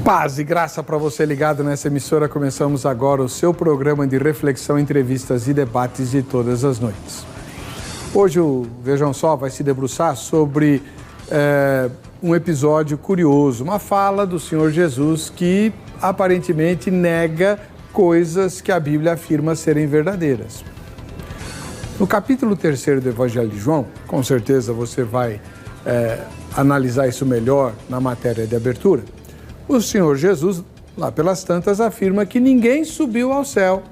Paz e graça para você ligado nessa emissora. Começamos agora o seu programa de reflexão, entrevistas e debates de todas as noites. Hoje o Vejam Só vai se debruçar sobre um episódio curioso, uma fala do Senhor Jesus que aparentemente nega coisas que a Bíblia afirma serem verdadeiras. No capítulo 3 do Evangelho de João, com certeza você vai analisar isso melhor na matéria de abertura, o Senhor Jesus, lá pelas tantas, afirma que ninguém subiu ao céu,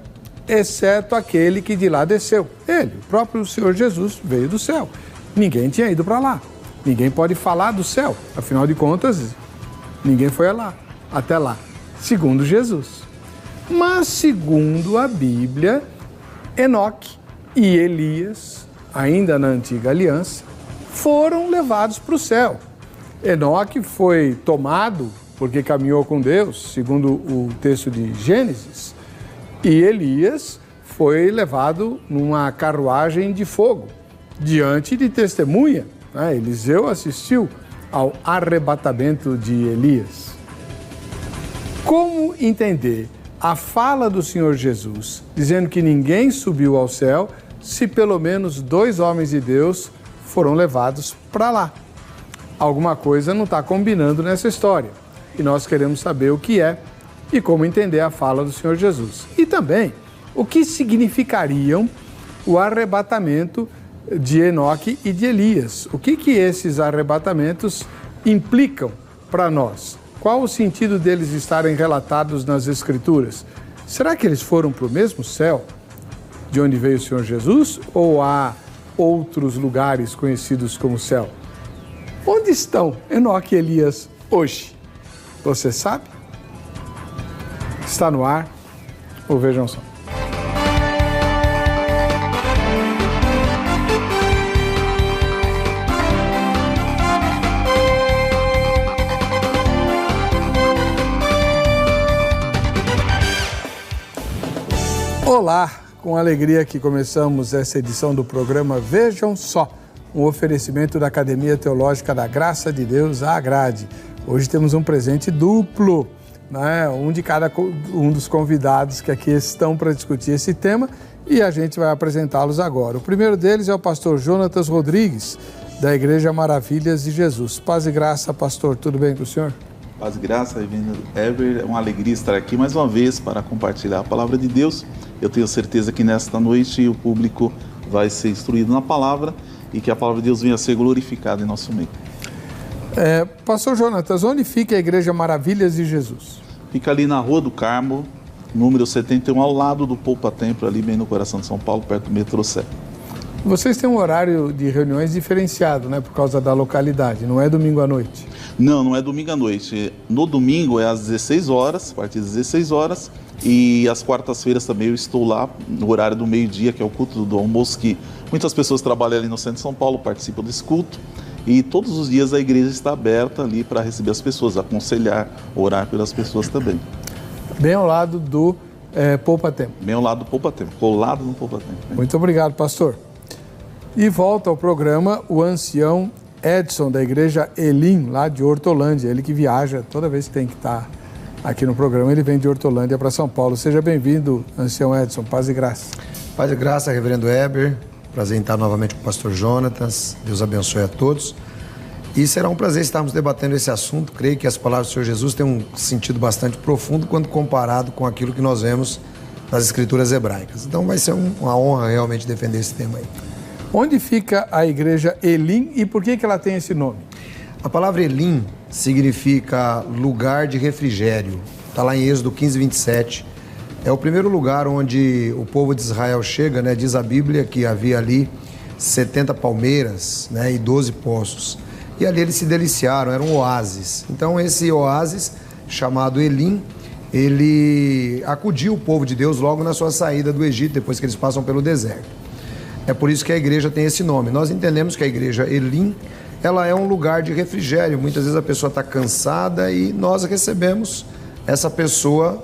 exceto aquele que de lá desceu. Ele, o próprio Senhor Jesus, veio do céu. Ninguém tinha ido para lá. Ninguém pode falar do céu. Afinal de contas, ninguém foi até lá, segundo Jesus. Mas, segundo a Bíblia, Enoque e Elias, ainda na antiga aliança, foram levados para o céu. Enoque foi tomado porque caminhou com Deus, segundo o texto de Gênesis, e Elias foi levado numa carruagem de fogo, diante de testemunha. Eliseu assistiu ao arrebatamento de Elias. Como entender a fala do Senhor Jesus, dizendo que ninguém subiu ao céu, se pelo menos 2 homens de Deus foram levados para lá? Alguma coisa não está combinando nessa história. E nós queremos saber o que é e como entender a fala do Senhor Jesus. E também, o que significariam o arrebatamento de Enoque e de Elias? O que esses arrebatamentos implicam para nós? Qual o sentido deles estarem relatados nas Escrituras? Será que eles foram para o mesmo céu de onde veio o Senhor Jesus? Ou há outros lugares conhecidos como céu? Onde estão Enoque e Elias hoje? Você sabe? Está no ar o Vejam Só. Olá, com alegria que começamos essa edição do programa Vejam Só, um oferecimento da Academia Teológica da Graça de Deus, a Agrade. Hoje temos um presente duplo, né? Um de cada um dos convidados que aqui estão para discutir esse tema, e a gente vai apresentá-los agora. O primeiro deles é o pastor Jonatas Rodrigues, da Igreja Maravilhas de Jesus. Paz e graça, pastor, tudo bem com o senhor? Paz e graça, Reverendo Heber, é uma alegria estar aqui mais uma vez para compartilhar a palavra de Deus. Eu tenho certeza que nesta noite o público vai ser instruído na palavra e que a palavra de Deus venha a ser glorificada em nosso meio. Pastor Jonatas, onde fica a Igreja Maravilhas de Jesus? Fica ali na Rua do Carmo, número 71, ao lado do Poupa Templo, ali bem no coração de São Paulo, perto do metrô Sé. Vocês têm um horário de reuniões diferenciado, né, por causa da localidade, não é domingo à noite? Não é domingo à noite. No domingo é às 16 horas, a partir das 16 horas, e às quartas-feiras também eu estou lá, no horário do meio-dia, que é o culto do almoço, que muitas pessoas trabalham ali no centro de São Paulo, participam desse culto. E todos os dias a igreja está aberta ali para receber as pessoas, aconselhar, orar pelas pessoas também. Bem ao lado do Poupa Tempo. Bem ao lado do Poupa Tempo, colado no Poupa Tempo. Muito obrigado, pastor. E volta ao programa o ancião Edson, da Igreja Elim, lá de Hortolândia. Ele que viaja toda vez que tem que estar aqui no programa, ele vem de Hortolândia para São Paulo. Seja bem-vindo, ancião Edson. Paz e graça. Paz e graça, Reverendo Heber. Prazer em estar novamente com o pastor Jonatas. Deus abençoe a todos. E será um prazer estarmos debatendo esse assunto. Creio que as palavras do Senhor Jesus têm um sentido bastante profundo quando comparado com aquilo que nós vemos nas Escrituras hebraicas. Então vai ser uma honra realmente defender esse tema aí. Onde fica a Igreja Elim e por que ela tem esse nome? A palavra Elim significa lugar de refrigério. Está lá em Êxodo 15, 27. É o primeiro lugar onde o povo de Israel chega, né? Diz a Bíblia que havia ali 70 palmeiras, né? E 12 poços. E ali eles se deliciaram, era um oásis. Então esse oásis, chamado Elim, ele acudiu o povo de Deus logo na sua saída do Egito, depois que eles passam pelo deserto. É por isso que a igreja tem esse nome. Nós entendemos que a igreja Elim, ela é um lugar de refrigério. Muitas vezes a pessoa está cansada e nós recebemos essa pessoa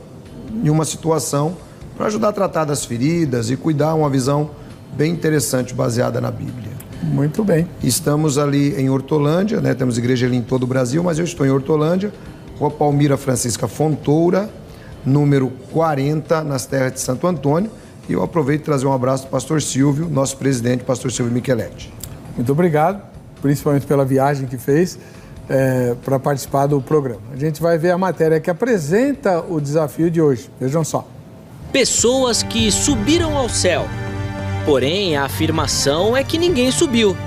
em uma situação para ajudar a tratar das feridas e cuidar, uma visão bem interessante baseada na Bíblia. Muito bem. Estamos ali em Hortolândia, né? Temos igreja ali em todo o Brasil, mas eu estou em Hortolândia, Rua Palmira Francisca Fontoura, número 40, nas terras de Santo Antônio. E eu aproveito e trazer um abraço do pastor Silvio, nosso presidente, pastor Silvio Micheletti. Muito obrigado, principalmente pela viagem que fez para participar do programa. A gente vai ver a matéria que apresenta o desafio de hoje. Vejam só. Pessoas que subiram ao céu. Porém, a afirmação é que ninguém subiu,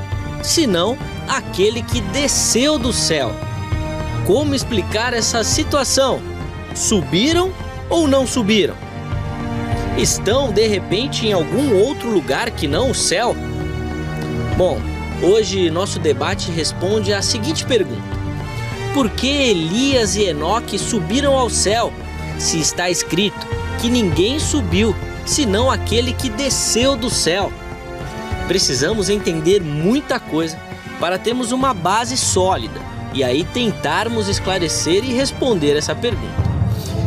senão aquele que desceu do céu. Como explicar essa situação? Subiram ou não subiram? Estão, de repente, em algum outro lugar que não o céu? Bom, hoje nosso debate responde à seguinte pergunta: por que Elias e Enoque subiram ao céu, se está escrito que ninguém subiu, senão aquele que desceu do céu? Precisamos entender muita coisa para termos uma base sólida e aí tentarmos esclarecer e responder essa pergunta.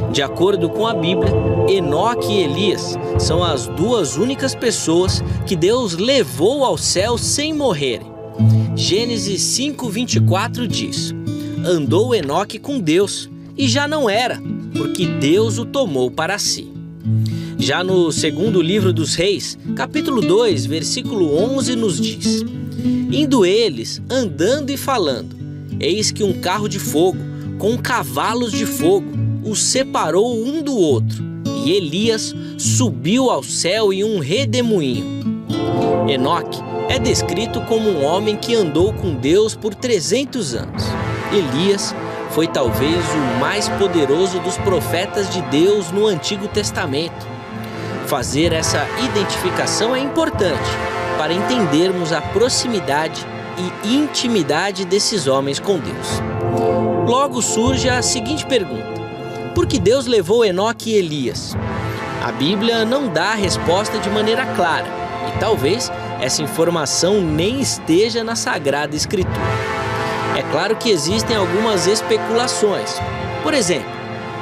De acordo com a Bíblia, Enoque e Elias são as duas únicas pessoas que Deus levou ao céu sem morrerem. Gênesis 5:24 diz: andou Enoque com Deus e já não era, porque Deus o tomou para si. Já no segundo livro dos Reis, capítulo 2, versículo 11 nos diz: indo eles, andando e falando, eis que um carro de fogo, com cavalos de fogo, os separou um do outro, e Elias subiu ao céu em um redemoinho. Enoque é descrito como um homem que andou com Deus por 300 anos. Elias foi talvez o mais poderoso dos profetas de Deus no Antigo Testamento. Fazer essa identificação é importante para entendermos a proximidade e intimidade desses homens com Deus. Logo surge a seguinte pergunta: por que Deus levou Enoque e Elias? A Bíblia não dá a resposta de maneira clara, e talvez essa informação nem esteja na Sagrada Escritura. É claro que existem algumas especulações. Por exemplo,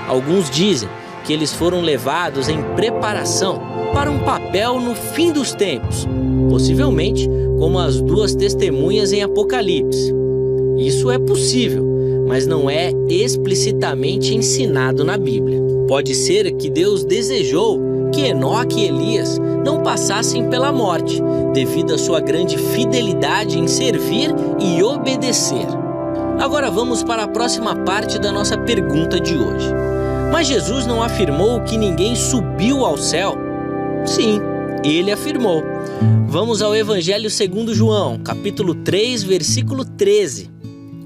alguns dizem que eles foram levados em preparação para um papel no fim dos tempos, possivelmente como as duas testemunhas em Apocalipse. Isso é possível, mas não é explicitamente ensinado na Bíblia. Pode ser que Deus desejou que Enoque e Elias não passassem pela morte, devido à sua grande fidelidade em servir e obedecer. Agora vamos para a próxima parte da nossa pergunta de hoje. Mas Jesus não afirmou que ninguém subiu ao céu? Sim, ele afirmou. Vamos ao Evangelho segundo João, capítulo 3, versículo 13.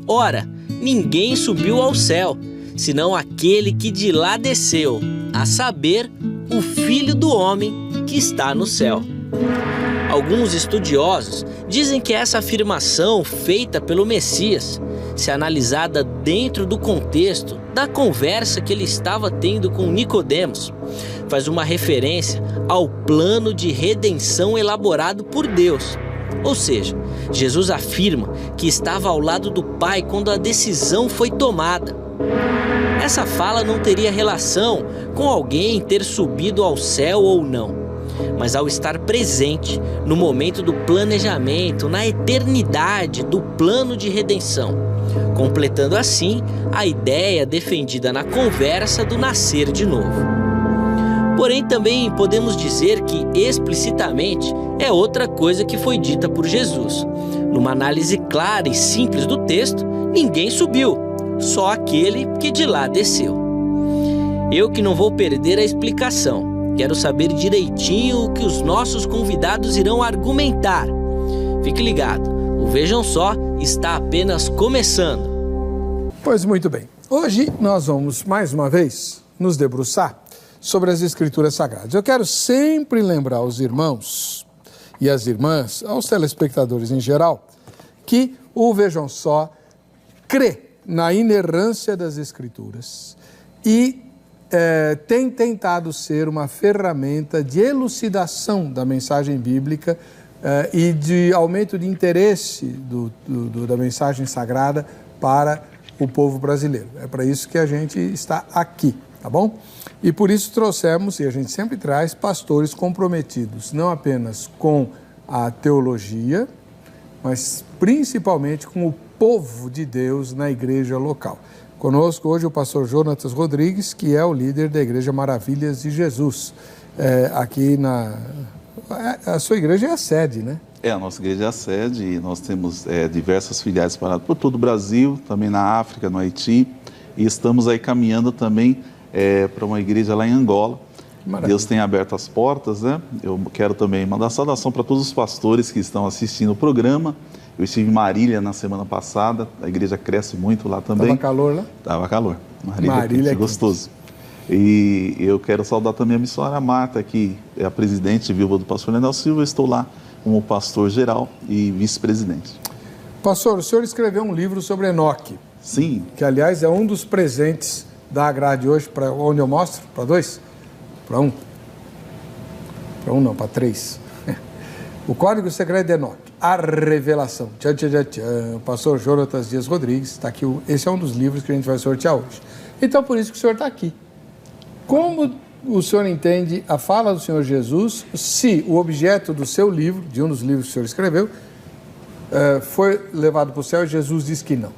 Ora, ninguém subiu ao céu, senão aquele que de lá desceu, a saber, o Filho do Homem que está no céu. Alguns estudiosos dizem que essa afirmação feita pelo Messias, se analisada dentro do contexto da conversa que ele estava tendo com Nicodemos, faz uma referência ao plano de redenção elaborado por Deus. Ou seja, Jesus afirma que estava ao lado do Pai quando a decisão foi tomada. Essa fala não teria relação com alguém ter subido ao céu ou não, mas ao estar presente no momento do planejamento, na eternidade do plano de redenção, completando assim a ideia defendida na conversa do nascer de novo. Porém, também podemos dizer que explicitamente é outra coisa que foi dita por Jesus. Numa análise clara e simples do texto, ninguém subiu, só aquele que de lá desceu. Eu que não vou perder a explicação, quero saber direitinho o que os nossos convidados irão argumentar. Fique ligado, o Vejam Só está apenas começando. Pois muito bem, hoje nós vamos mais uma vez nos debruçar sobre as Escrituras Sagradas. Eu quero sempre lembrar aos irmãos e às irmãs, aos telespectadores em geral, que o Vejam Só crê na inerrância das Escrituras e tem tentado ser uma ferramenta de elucidação da mensagem bíblica e de aumento de interesse da mensagem sagrada para o povo brasileiro. É para isso que a gente está aqui, tá bom? E por isso trouxemos, e a gente sempre traz, pastores comprometidos, não apenas com a teologia, mas principalmente com o povo de Deus na igreja local. Conosco hoje o pastor Jonatas Rodrigues, que é o líder da Igreja Maravilhas de Jesus. A sua igreja é a sede, né? A nossa igreja é a sede e nós temos diversas filiais espalhadas por todo o Brasil, também na África, no Haiti, e estamos aí caminhando também para uma igreja lá em Angola. Maravilha. Deus tem aberto as portas, né? Eu quero também mandar saudação para todos os pastores que estão assistindo o programa. Eu estive em Marília na semana passada, a igreja cresce muito lá também. Estava calor lá? Estava calor. Marília é gostoso. E eu quero saudar também a missionária Marta, que é a presidente viúva do pastor Leonel Silva. Eu estou lá como pastor geral e vice-presidente. Pastor, o senhor escreveu um livro sobre Enoque. Sim. Que, aliás, é um dos presentes da grade hoje, para onde eu mostro? Para 2? Para 1? Para 1 não, para 3. O Código Secreto de Enoque. A Revelação. Tchan, tchan, tchan, tchan. O pastor Jonatas Dias Rodrigues está aqui. Esse é um dos livros que a gente vai sortear hoje. Então, por isso que o senhor está aqui. Como o senhor entende a fala do Senhor Jesus, se o objeto do seu livro, de um dos livros que o senhor escreveu, foi levado para o céu e Jesus disse que não?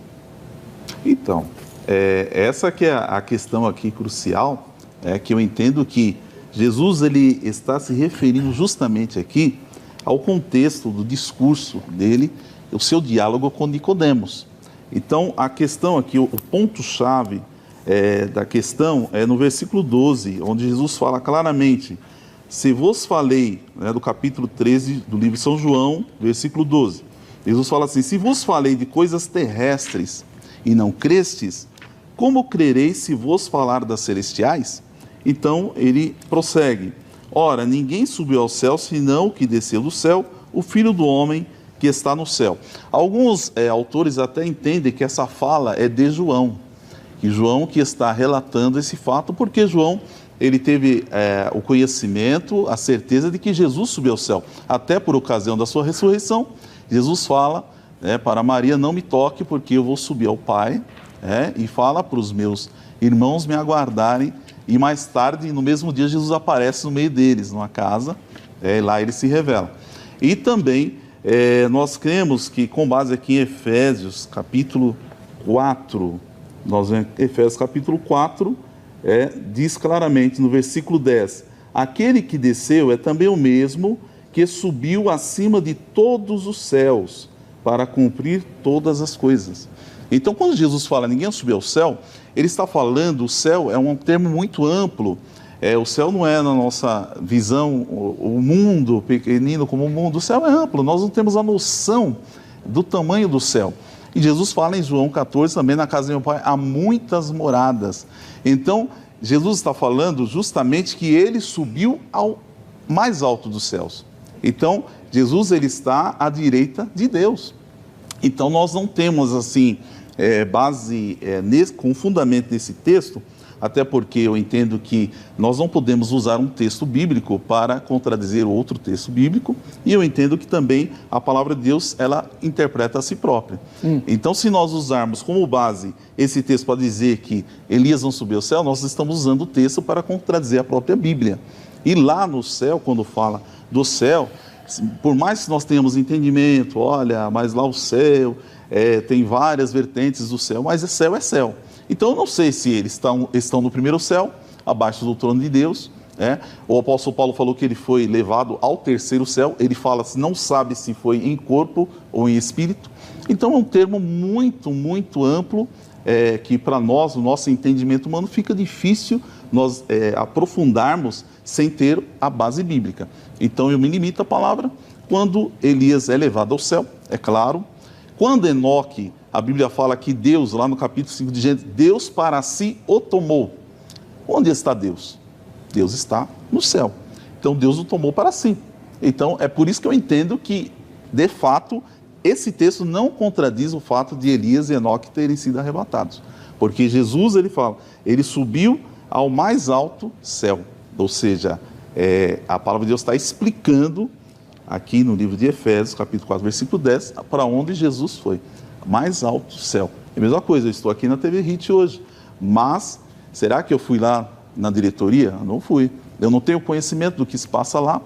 Então, essa que é a questão aqui crucial, que eu entendo que Jesus ele está se referindo justamente aqui ao contexto do discurso dele, o seu diálogo com Nicodemos. Então, a questão aqui, o ponto-chave da questão é no versículo 12, onde Jesus fala claramente: se vos falei, do capítulo 13 do livro de São João, versículo 12, Jesus fala assim: se vos falei de coisas terrestres e não crestes, como crereis se vos falar das celestiais? Então, ele prossegue: ora, ninguém subiu ao céu, senão o que desceu do céu, o Filho do Homem que está no céu. Alguns autores até entendem que essa fala é de João, que João que está relatando esse fato, porque João ele teve o conhecimento, a certeza de que Jesus subiu ao céu. Até por ocasião da sua ressurreição, Jesus fala para Maria: não me toque, porque eu vou subir ao Pai, e fala para os meus irmãos me aguardarem. E mais tarde, no mesmo dia, Jesus aparece no meio deles, numa casa, e lá ele se revela. E também nós cremos que, com base aqui em Efésios, capítulo 4, nós vemos Efésios capítulo 4, diz claramente no versículo 10, aquele que desceu é também o mesmo que subiu acima de todos os céus para cumprir todas as coisas. Então, quando Jesus fala ninguém subiu ao céu, ele está falando, o céu é um termo muito amplo. O céu não é, na nossa visão, o mundo pequenino como o mundo. O céu é amplo, nós não temos a noção do tamanho do céu. E Jesus fala em João 14 também: na casa do meu Pai há muitas moradas. Então, Jesus está falando justamente que ele subiu ao mais alto dos céus. Então, Jesus ele está à direita de Deus. Então, nós não temos assim base com fundamento nesse texto, até porque eu entendo que nós não podemos usar um texto bíblico para contradizer outro texto bíblico, e eu entendo que também a palavra de Deus, ela interpreta a si própria. Então, se nós usarmos como base esse texto para dizer que Elias não subiu ao céu, nós estamos usando o texto para contradizer a própria Bíblia. E lá no céu, quando fala do céu, por mais que nós tenhamos entendimento, olha, mas lá o céu tem várias vertentes do céu, mas céu é céu. Então, eu não sei se eles estão no primeiro céu, abaixo do trono de Deus. O apóstolo Paulo falou que ele foi levado ao terceiro céu. Ele fala, não sabe se foi em corpo ou em espírito. Então, é um termo muito, muito amplo, que para nós, o nosso entendimento humano, fica difícil nós aprofundarmos sem ter a base bíblica. Então, eu me limito à palavra. Quando Elias é levado ao céu, é claro. Quando Enoque, a Bíblia fala que Deus, lá no capítulo 5 de Gênesis, Deus para si o tomou. Onde está Deus? Deus está no céu. Então, Deus o tomou para si. Então, é por isso que eu entendo que, de fato, esse texto não contradiz o fato de Elias e Enoque terem sido arrebatados. Porque Jesus, ele fala, ele subiu ao mais alto céu. Ou seja, a palavra de Deus está explicando aqui no livro de Efésios, capítulo 4, versículo 10, para onde Jesus foi. Mais alto céu. É a mesma coisa, eu estou aqui na TV Hit hoje. Mas, será que eu fui lá na diretoria? Não fui. Eu não tenho conhecimento do que se passa lá.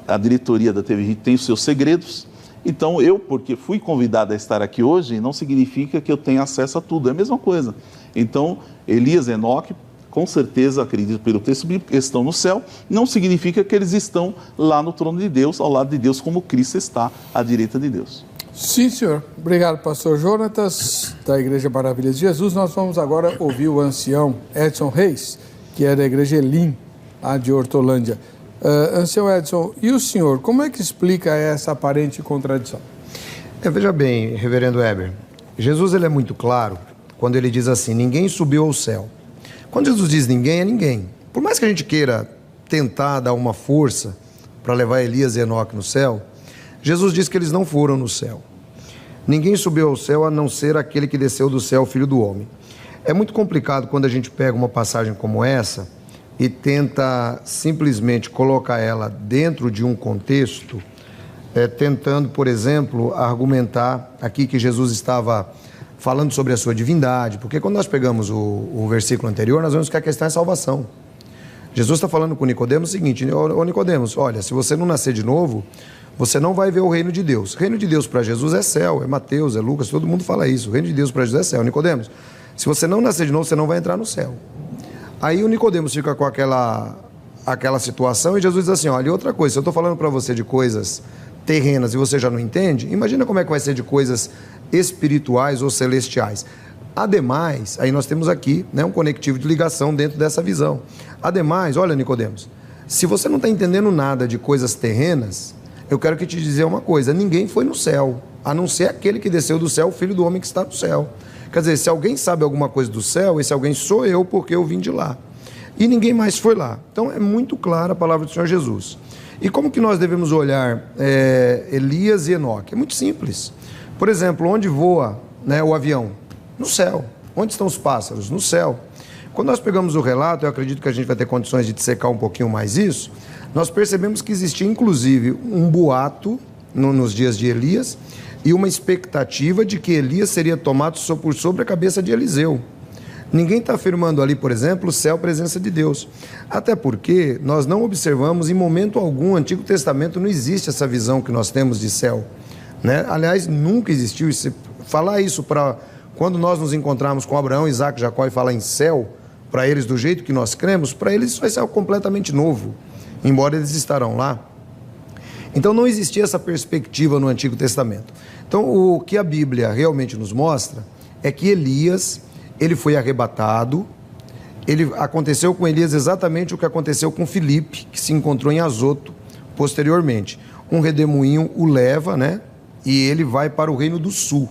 A diretoria da TV Hit tem os seus segredos. Então, porque fui convidado a estar aqui hoje, não significa que eu tenha acesso a tudo. É a mesma coisa. Então, Elias e Enoque, com certeza, acredito pelo texto bíblico, estão no céu, não significa que eles estão lá no trono de Deus, ao lado de Deus, como Cristo está à direita de Deus. Sim, senhor. Obrigado, pastor Jonatas, da Igreja Maravilhas de Jesus. Nós vamos agora ouvir o ancião Edson Reis, que é da Igreja Elim, lá de Hortolândia. Ancião Edson, e o senhor, como é que explica essa aparente contradição? Veja bem, reverendo Heber, Jesus ele é muito claro quando ele diz assim, ninguém subiu ao céu. Quando Jesus diz ninguém, é ninguém. Por mais que a gente queira tentar dar uma força para levar Elias e Enoque no céu, Jesus diz que eles não foram no céu. Ninguém subiu ao céu a não ser aquele que desceu do céu, o Filho do Homem. É muito complicado quando a gente pega uma passagem como essa e tenta simplesmente colocar ela dentro de um contexto, tentando, por exemplo, argumentar aqui que Jesus estava falando sobre a sua divindade, porque quando nós pegamos o versículo anterior, nós vemos que a questão é salvação. Jesus está falando com Nicodemos o seguinte, ô Nicodemos, olha, se você não nascer de novo, você não vai ver o reino de Deus. O reino de Deus para Jesus é céu, é Mateus, é Lucas, todo mundo fala isso. O reino de Deus para Jesus é céu. Nicodemos, se você não nascer de novo, você não vai entrar no céu. Aí o Nicodemos fica com aquela situação e Jesus diz assim, olha, e outra coisa, se eu estou falando para você de coisas terrenas e você já não entende, imagina como é que vai ser de coisas espirituais ou celestiais. Ademais, aí nós temos aqui um conectivo de ligação dentro dessa visão. Ademais, olha Nicodemos, se você não está entendendo nada de coisas terrenas, eu quero que te dizer uma coisa, ninguém foi no céu, a não ser aquele que desceu do céu, o Filho do Homem que está no céu. Quer dizer, se alguém sabe alguma coisa do céu, esse alguém sou eu, porque eu vim de lá. E ninguém mais foi lá. Então é muito clara a palavra do Senhor Jesus. E como que nós devemos olhar Elias e Enoque? É muito simples. Por exemplo, onde voa o avião? No céu. Onde estão os pássaros? No céu. Quando nós pegamos o relato, eu acredito que a gente vai ter condições de dissecar um pouquinho mais isso, nós percebemos que existia inclusive um boato nos dias de Elias e uma expectativa de que Elias seria tomado por sobre a cabeça de Eliseu. Ninguém está afirmando ali, por exemplo, o céu, presença de Deus. Até porque nós não observamos em momento algum, no Antigo Testamento não existe essa visão que nós temos de céu. Aliás, nunca existiu. Falar isso para quando nós nos encontrarmos com Abraão, Isaac, Jacó e falar em céu, para eles do jeito que nós cremos, para eles isso vai ser algo completamente novo, embora eles estarão lá. Então não existia essa perspectiva no Antigo Testamento. Então o que a Bíblia realmente nos mostra é que Elias, ele foi arrebatado, aconteceu com Elias exatamente o que aconteceu com Filipe, que se encontrou em Azoto posteriormente. Um redemoinho o leva, e ele vai para o Reino do Sul.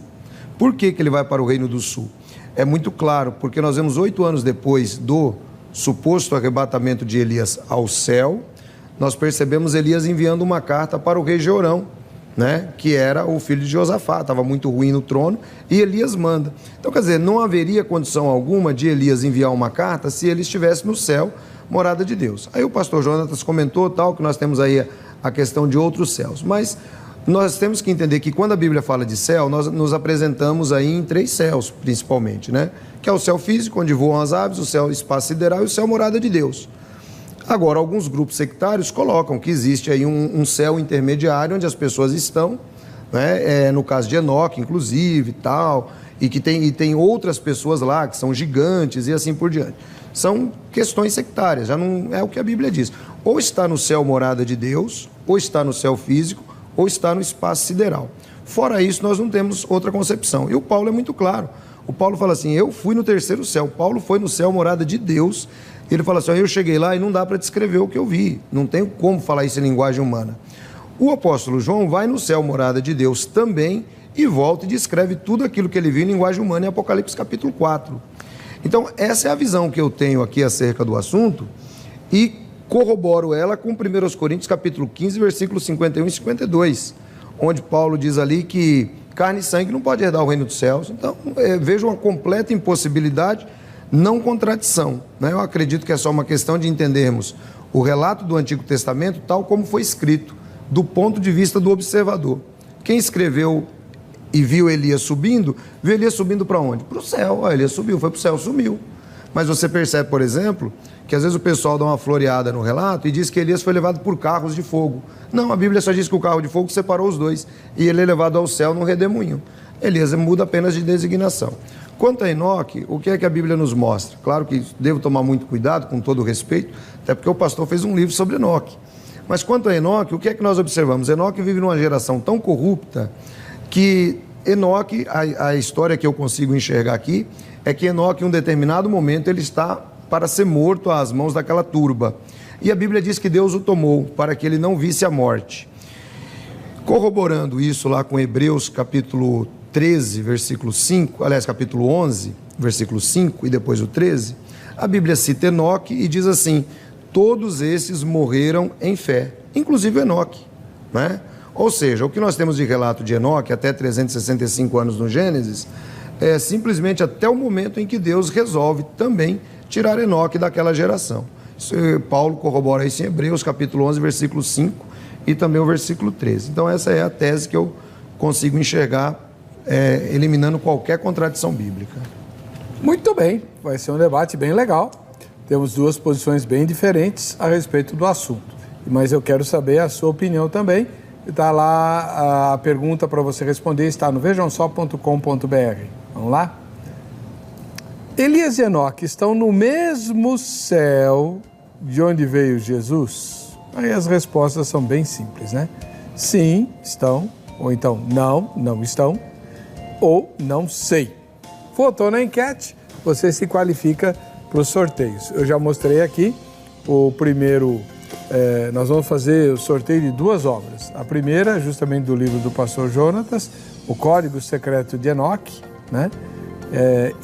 Por que ele vai para o Reino do Sul? É muito claro, porque nós vemos 8 anos depois do suposto arrebatamento de Elias ao céu, nós percebemos Elias enviando uma carta para o rei Jorão, que era o filho de Josafá, estava muito ruim no trono, e Elias manda. Então, quer dizer, não haveria condição alguma de Elias enviar uma carta se ele estivesse no céu, morada de Deus. Aí o pastor Jonatas comentou que nós temos aí a questão de outros céus, mas nós temos que entender que quando a Bíblia fala de céu, nós nos apresentamos aí em 3 céus, principalmente, que é o céu físico, onde voam as aves, o céu espaço sideral e o céu morada de Deus. Agora, alguns grupos sectários colocam que existe aí um céu intermediário onde as pessoas estão, no caso de Enoque, inclusive, e que tem outras pessoas lá que são gigantes e assim por diante. São questões sectárias, já não é o que a Bíblia diz. Ou está no céu morada de Deus, ou está no céu físico, ou está no espaço sideral. Fora isso, nós não temos outra concepção. E o Paulo é muito claro. O Paulo fala assim, eu fui no 3º céu. Paulo foi no céu morada de Deus. Ele fala assim, eu cheguei lá e não dá para descrever o que eu vi. Não tenho como falar isso em linguagem humana. O apóstolo João vai no céu morada de Deus também e volta e descreve tudo aquilo que ele viu em linguagem humana em Apocalipse capítulo 4. Então, essa é a visão que eu tenho aqui acerca do assunto e corroboro ela com 1 Coríntios capítulo 15, versículos 51 e 52, onde Paulo diz ali que carne e sangue não pode herdar o reino dos céus. Então, vejo uma completa impossibilidade, não contradição. Eu acredito que é só uma questão de entendermos o relato do Antigo Testamento tal como foi escrito, do ponto de vista do observador. Quem escreveu e viu Elias subindo, viu Elias subindo para onde? Para o céu. Elias subiu, foi para o céu, sumiu. Mas você percebe, por exemplo, que às vezes o pessoal dá uma floreada no relato e diz que Elias foi levado por carros de fogo. Não, a Bíblia só diz que o carro de fogo separou os dois e ele é levado ao céu num redemoinho. Elias muda apenas de designação. Quanto a Enoque, o que é que a Bíblia nos mostra? Claro que devo tomar muito cuidado, com todo o respeito, até porque o pastor fez um livro sobre Enoque. Mas quanto a Enoque, o que é que nós observamos? Enoque vive numa geração tão corrupta que Enoque, a história que eu consigo enxergar aqui, é que Enoque, em um determinado momento, ele está para ser morto às mãos daquela turba. E a Bíblia diz que Deus o tomou para que ele não visse a morte. Corroborando isso lá com Hebreus capítulo 13, versículo 5, aliás, capítulo 11, versículo 5 e depois o 13, a Bíblia cita Enoque e diz assim: todos esses morreram em fé, inclusive Enoque, né? Ou seja, o que nós temos de relato de Enoque, até 365 anos no Gênesis, é simplesmente até o momento em que Deus resolve também tirar Enoque daquela geração. Isso, Paulo corrobora isso em Hebreus, capítulo 11, versículo 5 e também o versículo 13. Então essa é a tese que eu consigo enxergar, eliminando qualquer contradição bíblica. Muito bem, vai ser um debate bem legal. Temos duas posições bem diferentes a respeito do assunto. Mas eu quero saber a sua opinião também. Está lá a pergunta para você responder, está no vejamsó.com.br. Vamos lá? Elias e Enoque estão no mesmo céu de onde veio Jesus? Aí as respostas são bem simples, né? Sim, estão. Ou então, não estão. Ou não sei. Votou na enquete, você se qualifica para os sorteios. Eu já mostrei aqui o primeiro... nós vamos fazer o sorteio de duas obras. A primeira, justamente do livro do pastor Jonatas, O Código Secreto de Enoque, né?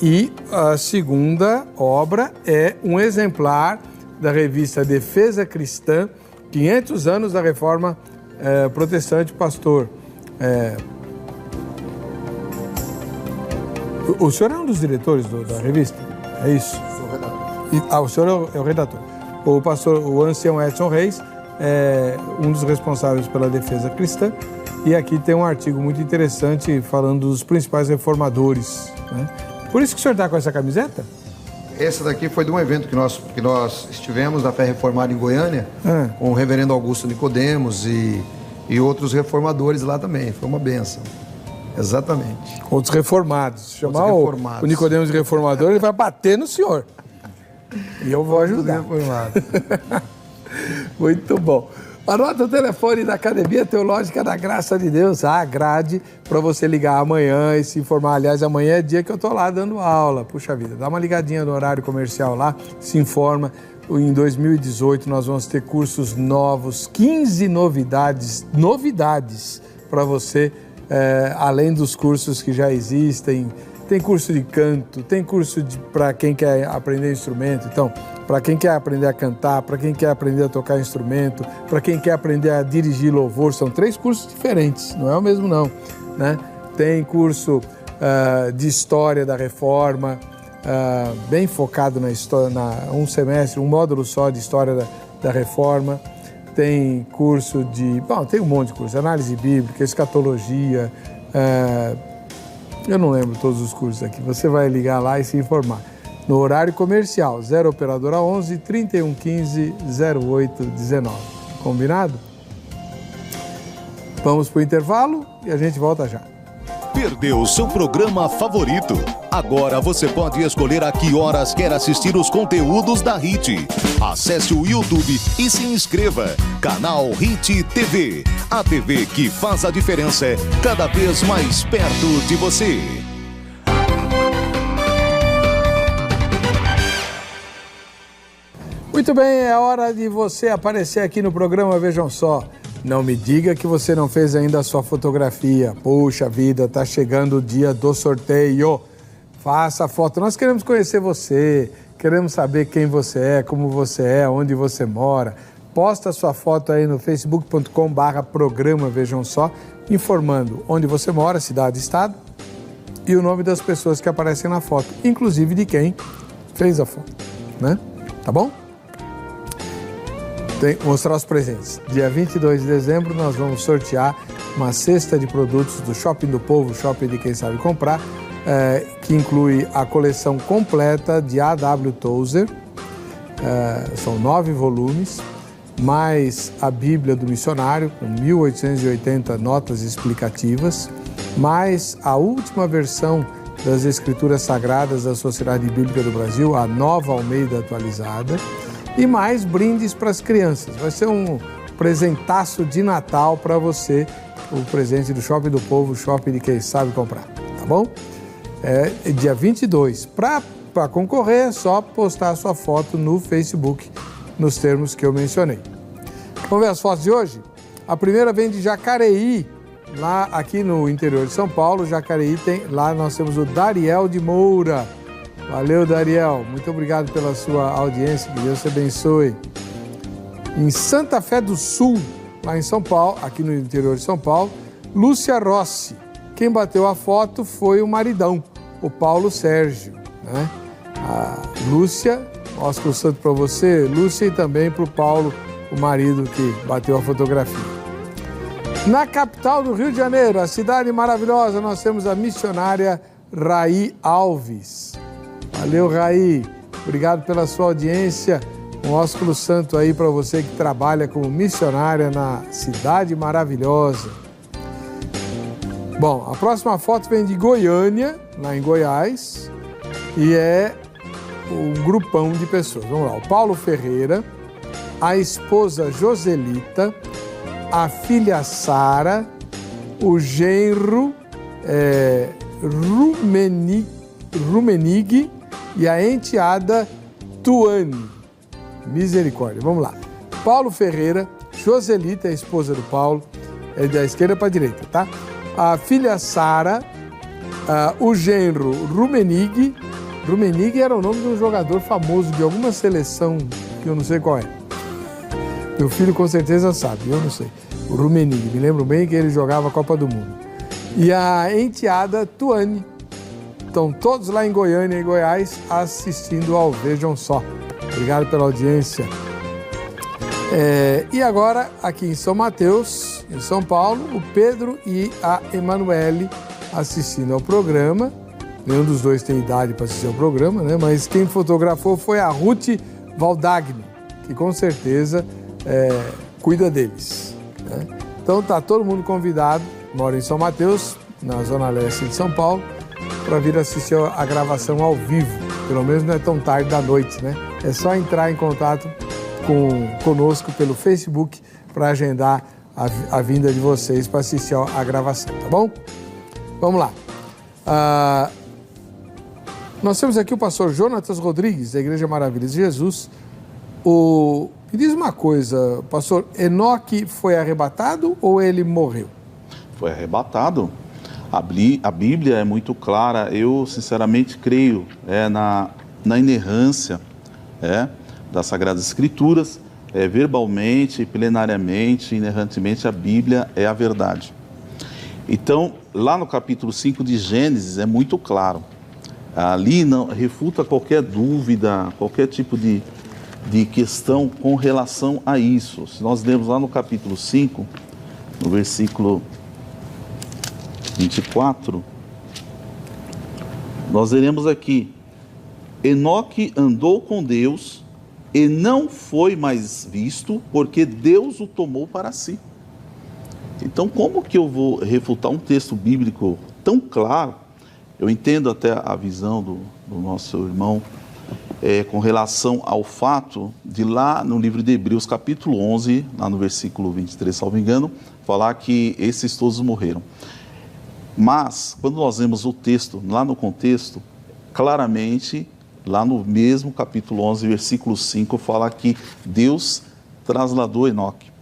E a segunda obra é um exemplar da revista Defesa Cristã, 500 anos da Reforma Protestante, pastor. O senhor é um dos diretores da revista? É isso? Sou o redator. O senhor é o redator. O pastor, o ancião Edson Reis, é um dos responsáveis pela defesa cristã, e aqui tem um artigo muito interessante falando dos principais reformadores, né? Por isso que o senhor está com essa camiseta? Essa daqui foi de um evento que nós estivemos na Fé Reformada em Goiânia, com o reverendo Augusto Nicodemos e outros reformadores lá também. Foi uma bênção. Exatamente. Outros reformados. Chamar o Nicodemos de reformador, ele vai bater no senhor. E eu vou ajudar. Muito bom. Anota o telefone da Academia Teológica da Graça de Deus, a grade, para você ligar amanhã e se informar. Aliás, amanhã é dia que eu estou lá dando aula. Puxa vida, dá uma ligadinha no horário comercial lá, se informa. Em 2018 nós vamos ter cursos novos, 15 novidades para você, além dos cursos que já existem. Tem curso de canto, tem curso para quem quer aprender instrumento. Então, para quem quer aprender a cantar, para quem quer aprender a tocar instrumento, para quem quer aprender a dirigir louvor, são 3 cursos diferentes, não é o mesmo não, né? Tem curso de História da Reforma, bem focado na história, um semestre, um módulo só de História da Reforma. Tem curso tem um monte de curso, Análise Bíblica, Escatologia, eu não lembro todos os cursos aqui. Você vai ligar lá e se informar. No horário comercial, 0 operadora 11 3115 0819. Combinado? Vamos para o intervalo e a gente volta já. Perdeu seu programa favorito? Agora você pode escolher a que horas quer assistir os conteúdos da HIT. Acesse o YouTube e se inscreva. Canal HIT TV. A TV que faz a diferença cada vez mais perto de você. Muito bem, é hora de você aparecer aqui no programa Vejam Só. Não me diga que você não fez ainda a sua fotografia. Puxa vida, tá chegando o dia do sorteio. Faça a foto. Nós queremos conhecer você, queremos saber quem você é, como você é, onde você mora. Posta a sua foto aí no facebook.com/programa Vejam Só, informando onde você mora, cidade, estado, e o nome das pessoas que aparecem na foto, inclusive de quem fez a foto, né? Tá bom? Mostrar os presentes. Dia 22 de dezembro nós vamos sortear uma cesta de produtos do Shopping do Povo, Shopping de Quem Sabe Comprar, que inclui a coleção completa de A.W. Tozer, são 9 volumes, mais a Bíblia do Missionário, com 1.880 notas explicativas, mais a última versão das Escrituras Sagradas da Sociedade Bíblica do Brasil, a Nova Almeida atualizada, e mais brindes para as crianças. Vai ser um presentaço de Natal para você, o presente do Shopping do Povo, o shopping de quem sabe comprar, tá bom? É dia 22. Para concorrer é só postar a sua foto no Facebook, nos termos que eu mencionei. Vamos ver as fotos de hoje? A primeira vem de Jacareí, lá aqui no interior de São Paulo. Jacareí lá nós temos o Dariel de Moura. Valeu, Dariel. Muito obrigado pela sua audiência. Que Deus te abençoe. Em Santa Fé do Sul, lá em São Paulo, aqui no interior de São Paulo, Lúcia Rossi. Quem bateu a foto foi o maridão, o Paulo Sérgio, né? A Lúcia, Oscar Santo para você, Lúcia, e também para o Paulo, o marido que bateu a fotografia. Na capital do Rio de Janeiro, a cidade maravilhosa, nós temos a missionária Raí Alves. Valeu, Raí. Obrigado pela sua audiência. Um ósculo santo aí para você que trabalha como missionária na cidade maravilhosa. Bom, a próxima foto vem de Goiânia, lá em Goiás, e é um grupão de pessoas. Vamos lá, o Paulo Ferreira, a esposa Joselita, a filha Sara, o genro Rumenig e a enteada Tuane. Misericórdia. Vamos lá. Paulo Ferreira, Joselita, a esposa do Paulo, é da esquerda para a direita, tá? A filha Sara, o genro Rumenig. Rumenig era o nome de um jogador famoso de alguma seleção que eu não sei qual é. Meu filho com certeza sabe, eu não sei. O Rumenig, me lembro bem que ele jogava a Copa do Mundo. E a enteada Tuane. Estão todos lá em Goiânia e Goiás assistindo ao Vejam Só. Obrigado pela audiência. E agora, aqui em São Mateus, em São Paulo, o Pedro e a Emanuele assistindo ao programa. Nenhum dos dois tem idade para assistir ao programa, né? Mas quem fotografou foi a Ruth Valdagni, que com certeza cuida deles, né? Então tá todo mundo convidado, mora em São Mateus, na zona leste de São Paulo, para vir assistir a gravação ao vivo. Pelo menos não é tão tarde da noite, né? É só entrar em contato conosco pelo Facebook para agendar a vinda de vocês para assistir a gravação, tá bom? Vamos lá. Nós temos aqui o pastor Jonatas Rodrigues, da Igreja Maravilhas de Jesus. Me diz uma coisa, pastor, Enoque foi arrebatado ou ele morreu? Foi arrebatado. A Bíblia é muito clara. Eu, sinceramente, creio na inerrância das Sagradas Escrituras. Verbalmente, plenariamente, inerrantemente, a Bíblia é a verdade. Então, lá no capítulo 5 de Gênesis, é muito claro. Ali não refuta qualquer dúvida, qualquer tipo de questão com relação a isso. Se nós lermos lá no capítulo 5, no versículo 24, nós veremos aqui: Enoque andou com Deus e não foi mais visto, porque Deus o tomou para si. Então, como que eu vou refutar um texto bíblico tão claro? Eu entendo até a visão do nosso irmão com relação ao fato de lá no livro de Hebreus, capítulo 11, lá no versículo 23, salvo engano, falar que esses todos morreram. Mas, quando nós vemos o texto, lá no contexto, claramente, lá no mesmo capítulo 11, versículo 5, fala que Deus trasladou Enoque.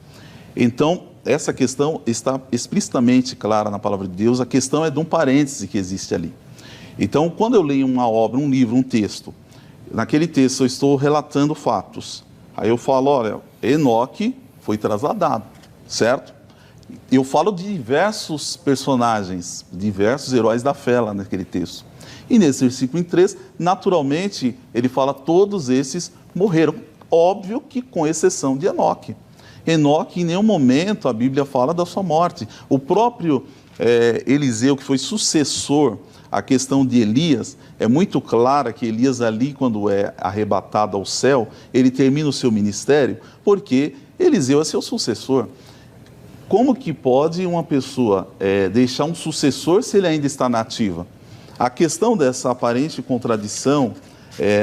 Então, essa questão está explicitamente clara na palavra de Deus. A questão é de um parêntese que existe ali. Então, quando eu leio uma obra, um livro, um texto, naquele texto eu estou relatando fatos. Aí eu falo, olha, Enoque foi trasladado, certo? Eu falo de diversos personagens, diversos heróis da fé lá naquele texto. E nesse versículo 3, naturalmente, ele fala todos esses morreram. Óbvio que com exceção de Enoque. Enoque, em nenhum momento a Bíblia fala da sua morte. O próprio Eliseu, que foi sucessor à questão de Elias, é muito clara que Elias ali, quando é arrebatado ao céu, ele termina o seu ministério, porque Eliseu é seu sucessor. Como que pode uma pessoa deixar um sucessor se ele ainda está na ativa? A questão dessa aparente contradição,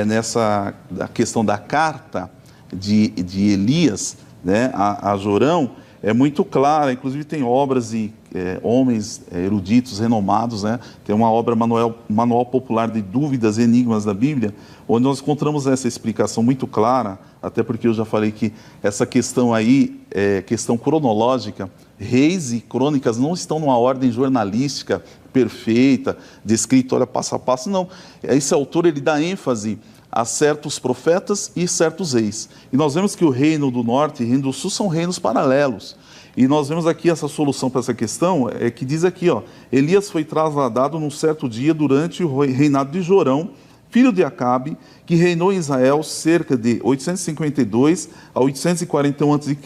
nessa a questão da carta de Elias, né, a Jorão, é muito clara. Inclusive tem obras e homens eruditos, renomados, né? Tem uma obra, Manual Popular de Dúvidas e Enigmas da Bíblia, onde nós encontramos essa explicação muito clara, até porque eu já falei que essa questão aí é questão cronológica. Reis e crônicas não estão numa ordem jornalística perfeita, descrita, olha, passo a passo, não. Esse autor, ele dá ênfase a certos profetas e certos reis. E nós vemos que o reino do norte e o reino do sul são reinos paralelos. E nós vemos aqui essa solução para essa questão, que diz aqui, ó, Elias foi trasladado num certo dia durante o reinado de Jorão, filho de Acabe, que reinou em Israel cerca de 852 a 841 a.C.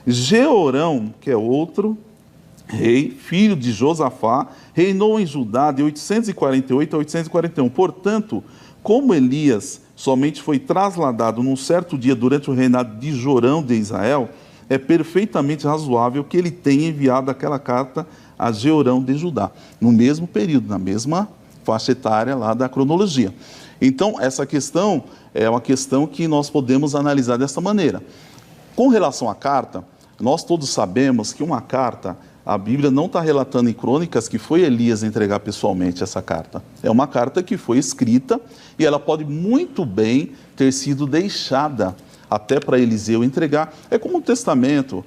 Jeorão, que é outro rei, filho de Josafá, reinou em Judá de 848 a 841. Portanto, como Elias somente foi trasladado num certo dia durante o reinado de Jorão de Israel, é perfeitamente razoável que ele tenha enviado aquela carta a Jeorão de Judá, no mesmo período, na mesma faixa etária lá da cronologia. Então, essa questão é uma questão que nós podemos analisar dessa maneira. Com relação à carta, nós todos sabemos que uma carta, a Bíblia não está relatando em crônicas que foi Elias entregar pessoalmente essa carta. É uma carta que foi escrita e ela pode muito bem ter sido deixada até para Eliseu entregar. É como um testamento.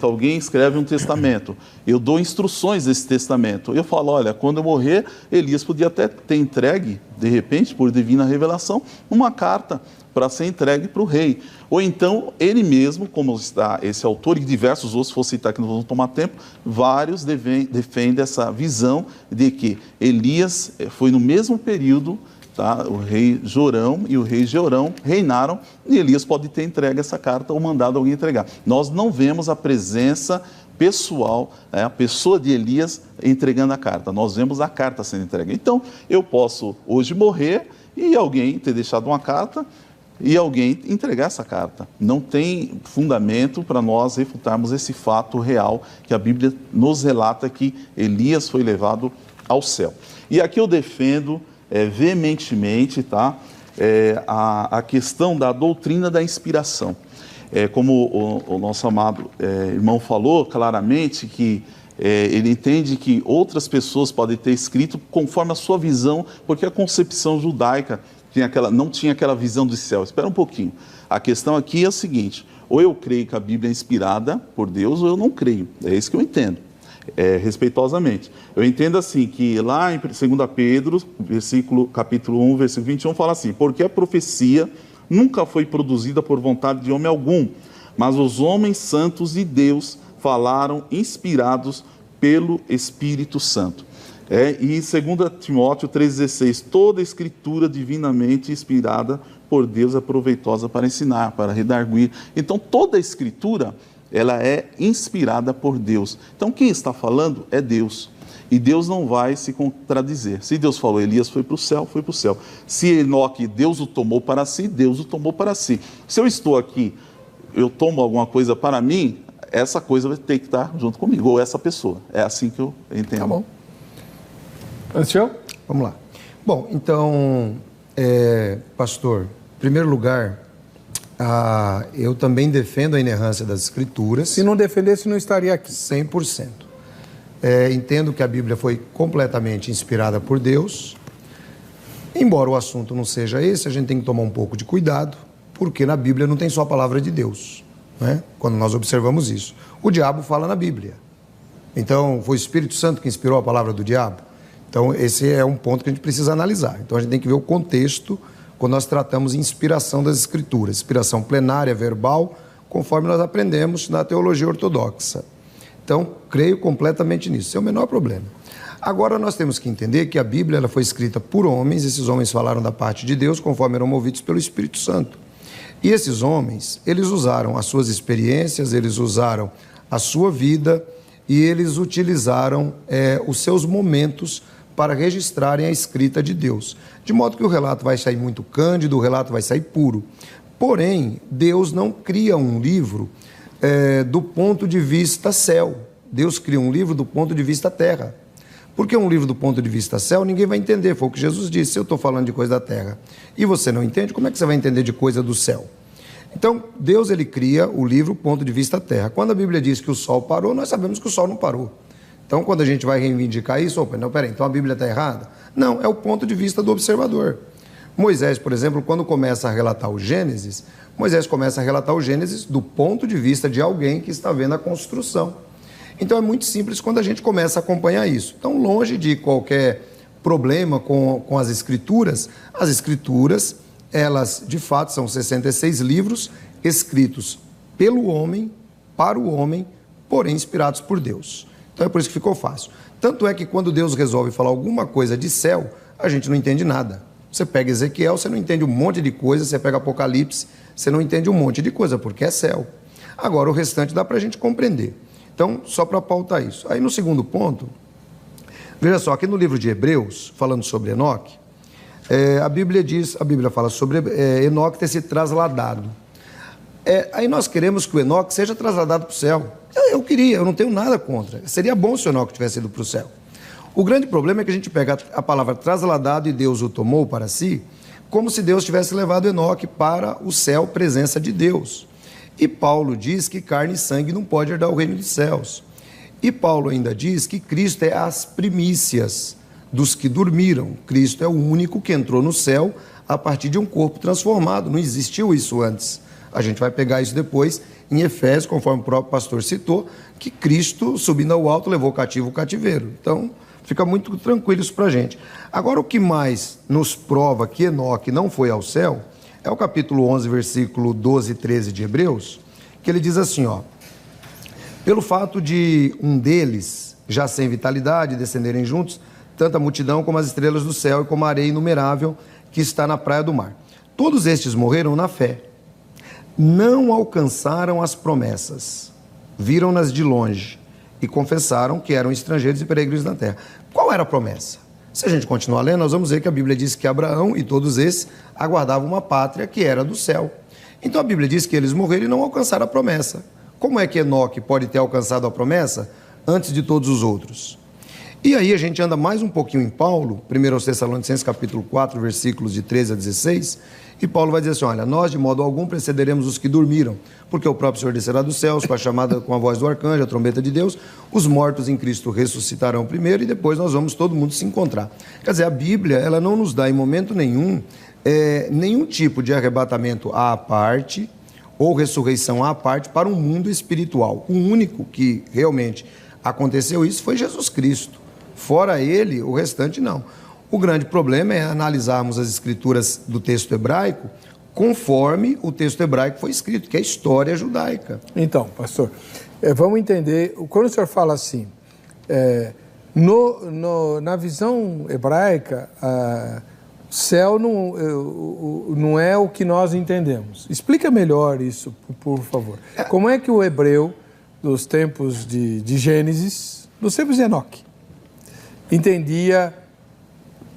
Alguém escreve um testamento, eu dou instruções desse testamento, eu falo, olha, quando eu morrer, Elias podia até ter entregue, de repente, por divina revelação, uma carta para ser entregue para o rei, ou então ele mesmo, como está esse autor e diversos outros, vou citar que não vamos tomar tempo, vários defendem essa visão de que Elias foi no mesmo período, tá? O rei Jorão e o rei Jeorão reinaram e Elias pode ter entregue essa carta ou mandado alguém entregar. Nós não vemos a presença pessoal, a pessoa de Elias entregando a carta. Nós vemos a carta sendo entregue. Então, eu posso hoje morrer e alguém ter deixado uma carta e alguém entregar essa carta. Não tem fundamento para nós refutarmos esse fato real que a Bíblia nos relata que Elias foi levado ao céu. E aqui eu defendo veementemente, tá? A questão da doutrina da inspiração. Como o nosso amado irmão falou claramente, que ele entende que outras pessoas podem ter escrito conforme a sua visão, porque a concepção judaica não tinha aquela visão do céu. Espera um pouquinho. A questão aqui é a seguinte, ou eu creio que a Bíblia é inspirada por Deus, ou eu não creio. É isso que eu entendo. Respeitosamente. Eu entendo assim, que lá em 2 Pedro, capítulo 1, versículo 21, fala assim, porque a profecia nunca foi produzida por vontade de homem algum, mas os homens santos de Deus falaram inspirados pelo Espírito Santo. E 2 Timóteo 3,16, toda escritura divinamente inspirada por Deus é proveitosa para ensinar, para redarguir. Então toda a escritura, ela é inspirada por Deus. Então, quem está falando é Deus. E Deus não vai se contradizer. Se Deus falou, Elias foi para o céu, foi para o céu. Se Enoque, Deus o tomou para si, Deus o tomou para si. Se eu estou aqui, eu tomo alguma coisa para mim, essa coisa vai ter que estar junto comigo, ou essa pessoa. É assim que eu entendo. Tá bom. Anselmo? Vamos lá. Bom, então, pastor, em primeiro lugar, eu também defendo a inerrância das Escrituras. Se não defendesse, não estaria aqui. 100%. Entendo que a Bíblia foi completamente inspirada por Deus. Embora o assunto não seja esse, a gente tem que tomar um pouco de cuidado, porque na Bíblia não tem só a palavra de Deus, né? Quando nós observamos isso. O diabo fala na Bíblia. Então, foi o Espírito Santo que inspirou a palavra do diabo? Então, esse é um ponto que a gente precisa analisar. Então, a gente tem que ver o contexto quando nós tratamos de inspiração das Escrituras, inspiração plenária, verbal, conforme nós aprendemos na teologia ortodoxa. Então, creio completamente nisso, esse é o menor problema. Agora, nós temos que entender que a Bíblia ela foi escrita por homens, esses homens falaram da parte de Deus, conforme eram movidos pelo Espírito Santo. E esses homens, eles usaram as suas experiências, eles usaram a sua vida e eles utilizaram os seus momentos para registrarem a escrita de Deus. De modo que o relato vai sair muito cândido, o relato vai sair puro. Porém, Deus não cria um livro do ponto de vista céu. Deus cria um livro do ponto de vista terra. Porque um livro do ponto de vista céu, ninguém vai entender. Foi o que Jesus disse. Se eu estou falando de coisa da terra e você não entende, como é que você vai entender de coisa do céu? Então, Deus, ele cria o livro ponto de vista terra. Quando a Bíblia diz que o sol parou, nós sabemos que o sol não parou. Então, quando a gente vai reivindicar isso, não, peraí, então a Bíblia está errada? Não, é o ponto de vista do observador. Moisés, por exemplo, quando começa a relatar o Gênesis, Moisés começa a relatar o Gênesis do ponto de vista de alguém que está vendo a construção. Então é muito simples quando a gente começa a acompanhar isso. Então, longe de qualquer problema com as Escrituras, elas de fato são 66 livros escritos pelo homem, para o homem, porém inspirados por Deus. Então é por isso que ficou fácil. Tanto é que quando Deus resolve falar alguma coisa de céu, a gente não entende nada. Você pega Ezequiel, você não entende um monte de coisa, você pega Apocalipse, você não entende um monte de coisa, porque é céu. Agora, o restante dá para a gente compreender. Então, só para pautar isso. Aí, no segundo ponto, veja só, aqui no livro de Hebreus, falando sobre Enoque, a Bíblia fala sobre Enoque ter se trasladado. Aí nós queremos que o Enoque seja trasladado para o céu. Eu queria, eu não tenho nada contra. Seria bom se o Enoque tivesse ido para o céu. O grande problema é que a gente pega a palavra trasladado e Deus o tomou para si, como se Deus tivesse levado Enoque para o céu, presença de Deus. E Paulo diz que carne e sangue não pode herdar o reino dos céus. E Paulo ainda diz que Cristo é as primícias dos que dormiram. Cristo é o único que entrou no céu a partir de um corpo transformado. Não existiu isso antes. A gente vai pegar isso depois em Efésios, conforme o próprio pastor citou, que Cristo, subindo ao alto, levou cativo o cativeiro. Então, fica muito tranquilo isso para a gente. Agora, o que mais nos prova que Enoque não foi ao céu é o capítulo 11, versículo 12 e 13 de Hebreus, que ele diz assim, pelo fato de um deles, já sem vitalidade, descenderem juntos, tanto a multidão como as estrelas do céu e como a areia inumerável que está na praia do mar. Todos estes morreram na fé, não alcançaram as promessas, viram-nas de longe e confessaram que eram estrangeiros e peregrinos na terra. Qual era a promessa? Se a gente continuar lendo, nós vamos ver que a Bíblia diz que Abraão e todos esses aguardavam uma pátria que era do céu. Então a Bíblia diz que eles morreram e não alcançaram a promessa. Como é que Enoque pode ter alcançado a promessa antes de todos os outros? E aí a gente anda mais um pouquinho em Paulo, 1 Tessalonicenses capítulo 4, versículos de 13 a 16, e Paulo vai dizer assim, olha, nós de modo algum precederemos os que dormiram, porque o próprio Senhor descerá dos céus, com a chamada, com a voz do arcanjo, a trombeta de Deus, os mortos em Cristo ressuscitarão primeiro e depois nós vamos todo mundo se encontrar. Quer dizer, a Bíblia, ela não nos dá em momento nenhum, nenhum tipo de arrebatamento à parte, ou ressurreição à parte para um mundo espiritual. O único que realmente aconteceu isso foi Jesus Cristo. Fora ele, o restante não. O grande problema é analisarmos as escrituras do texto hebraico conforme o texto hebraico foi escrito, que é a história judaica. Então, pastor, vamos entender, quando o senhor fala assim, na visão hebraica, céu não é o que nós entendemos. Explica melhor isso, por favor. Como é que o hebreu, dos tempos de Gênesis, dos tempos de Enoque, entendia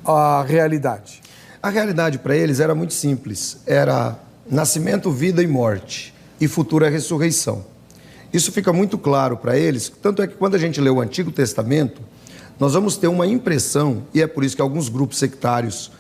a realidade? A realidade para eles era muito simples. Era nascimento, vida e morte, e futura ressurreição. Isso fica muito claro para eles, tanto é que quando a gente lê o Antigo Testamento, nós vamos ter uma impressão, e é por isso que alguns grupos sectários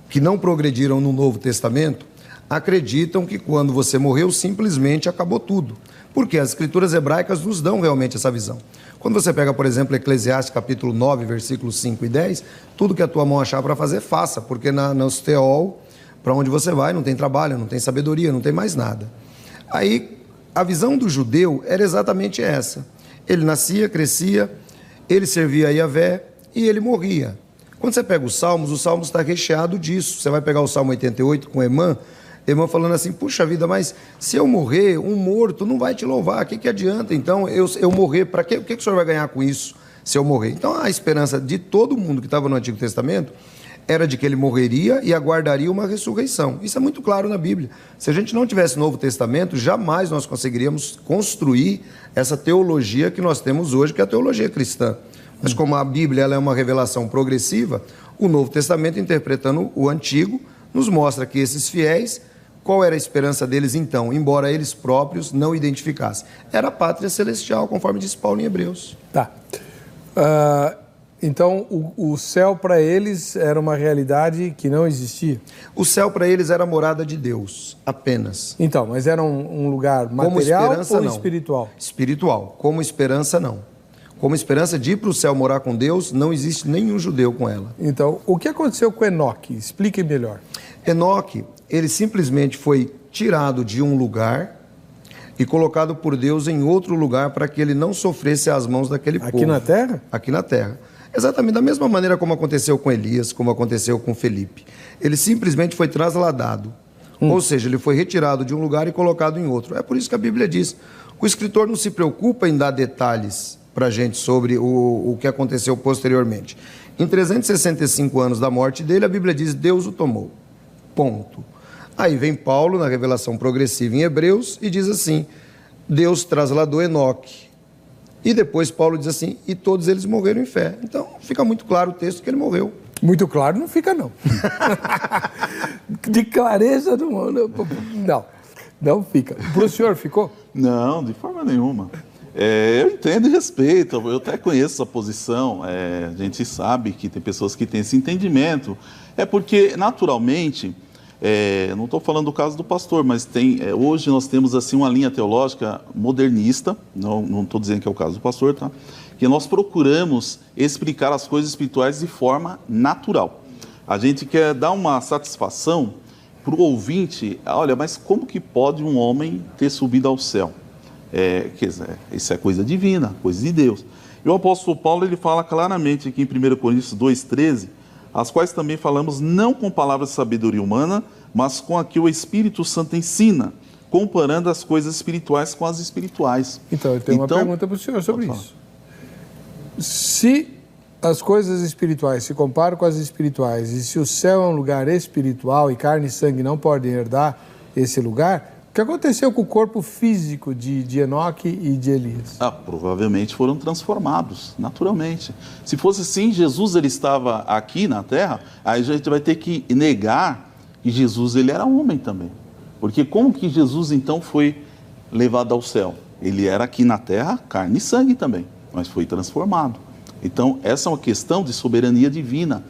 que não progrediram no Novo Testamento, acreditam que quando você morreu, simplesmente acabou tudo. Porque as escrituras hebraicas nos dão realmente essa visão. Quando você pega, por exemplo, Eclesiastes capítulo 9, versículos 5 e 10, tudo que a tua mão achar para fazer, faça, porque nos teol, para onde você vai, não tem trabalho, não tem sabedoria, não tem mais nada. Aí, a visão do judeu era exatamente essa. Ele nascia, crescia, ele servia a Yahvé e ele morria. Quando você pega os Salmos está recheado disso. Você vai pegar o Salmo 88 com Emã falando assim, puxa vida, mas se eu morrer, um morto não vai te louvar, o que adianta? Então, eu morrer, para quê? O que o senhor vai ganhar com isso, se eu morrer? Então, a esperança de todo mundo que estava no Antigo Testamento era de que ele morreria e aguardaria uma ressurreição. Isso é muito claro na Bíblia. Se a gente não tivesse Novo Testamento, jamais nós conseguiríamos construir essa teologia que nós temos hoje, que é a teologia cristã. Mas como a Bíblia ela é uma revelação progressiva, o Novo Testamento, interpretando o Antigo, nos mostra que esses fiéis, qual era a esperança deles então, embora eles próprios não identificassem? Era a pátria celestial, conforme diz Paulo em Hebreus. Tá. Então, o céu para eles era uma realidade que não existia? O céu para eles era a morada de Deus, apenas. Então, mas era um lugar material ou espiritual? Espiritual. Como esperança, não. Como esperança de ir para o céu morar com Deus, não existe nenhum judeu com ela. Então, o que aconteceu com Enoque? Explique melhor. Enoque, ele simplesmente foi tirado de um lugar e colocado por Deus em outro lugar para que ele não sofresse às mãos daquele povo. Aqui na terra? Aqui na terra. Exatamente da mesma maneira como aconteceu com Elias, como aconteceu com Felipe. Ele simplesmente foi trasladado. Ou seja, ele foi retirado de um lugar e colocado em outro. É por isso que a Bíblia diz, o escritor não se preocupa em dar detalhes para a gente sobre o que aconteceu posteriormente. Em 365 anos da morte dele, a Bíblia diz, Deus o tomou. Ponto. Aí vem Paulo, na revelação progressiva em Hebreus, e diz assim, Deus trasladou Enoque. E depois Paulo diz assim, e todos eles morreram em fé. Então, fica muito claro o texto que ele morreu. Muito claro não fica, não. De clareza, não fica. Para o senhor ficou? Não, de forma nenhuma. Eu entendo e respeito, eu até conheço essa posição, a gente sabe que tem pessoas que têm esse entendimento. É porque, naturalmente, não estou falando do caso do pastor, mas hoje nós temos assim uma linha teológica modernista, não estou dizendo que é o caso do pastor, tá? Que nós procuramos explicar as coisas espirituais de forma natural. A gente quer dar uma satisfação para o ouvinte, olha, mas como que pode um homem ter subido ao céu? Quer dizer, isso é coisa divina, coisa de Deus. E o apóstolo Paulo ele fala claramente aqui em 1 Coríntios 2,13, as quais também falamos não com palavras de sabedoria humana, mas com a que o Espírito Santo ensina, comparando as coisas espirituais com as espirituais. Então, eu tenho uma pergunta para o senhor sobre isso. Se as coisas espirituais se comparam com as espirituais, e se o céu é um lugar espiritual e carne e sangue não podem herdar esse lugar, o que aconteceu com o corpo físico de Enoque e de Elias? Provavelmente foram transformados, naturalmente. Se fosse assim, Jesus ele estava aqui na Terra, aí a gente vai ter que negar que Jesus ele era homem também. Porque como que Jesus então foi levado ao céu? Ele era aqui na Terra, carne e sangue também, mas foi transformado. Então, essa é uma questão de soberania divina.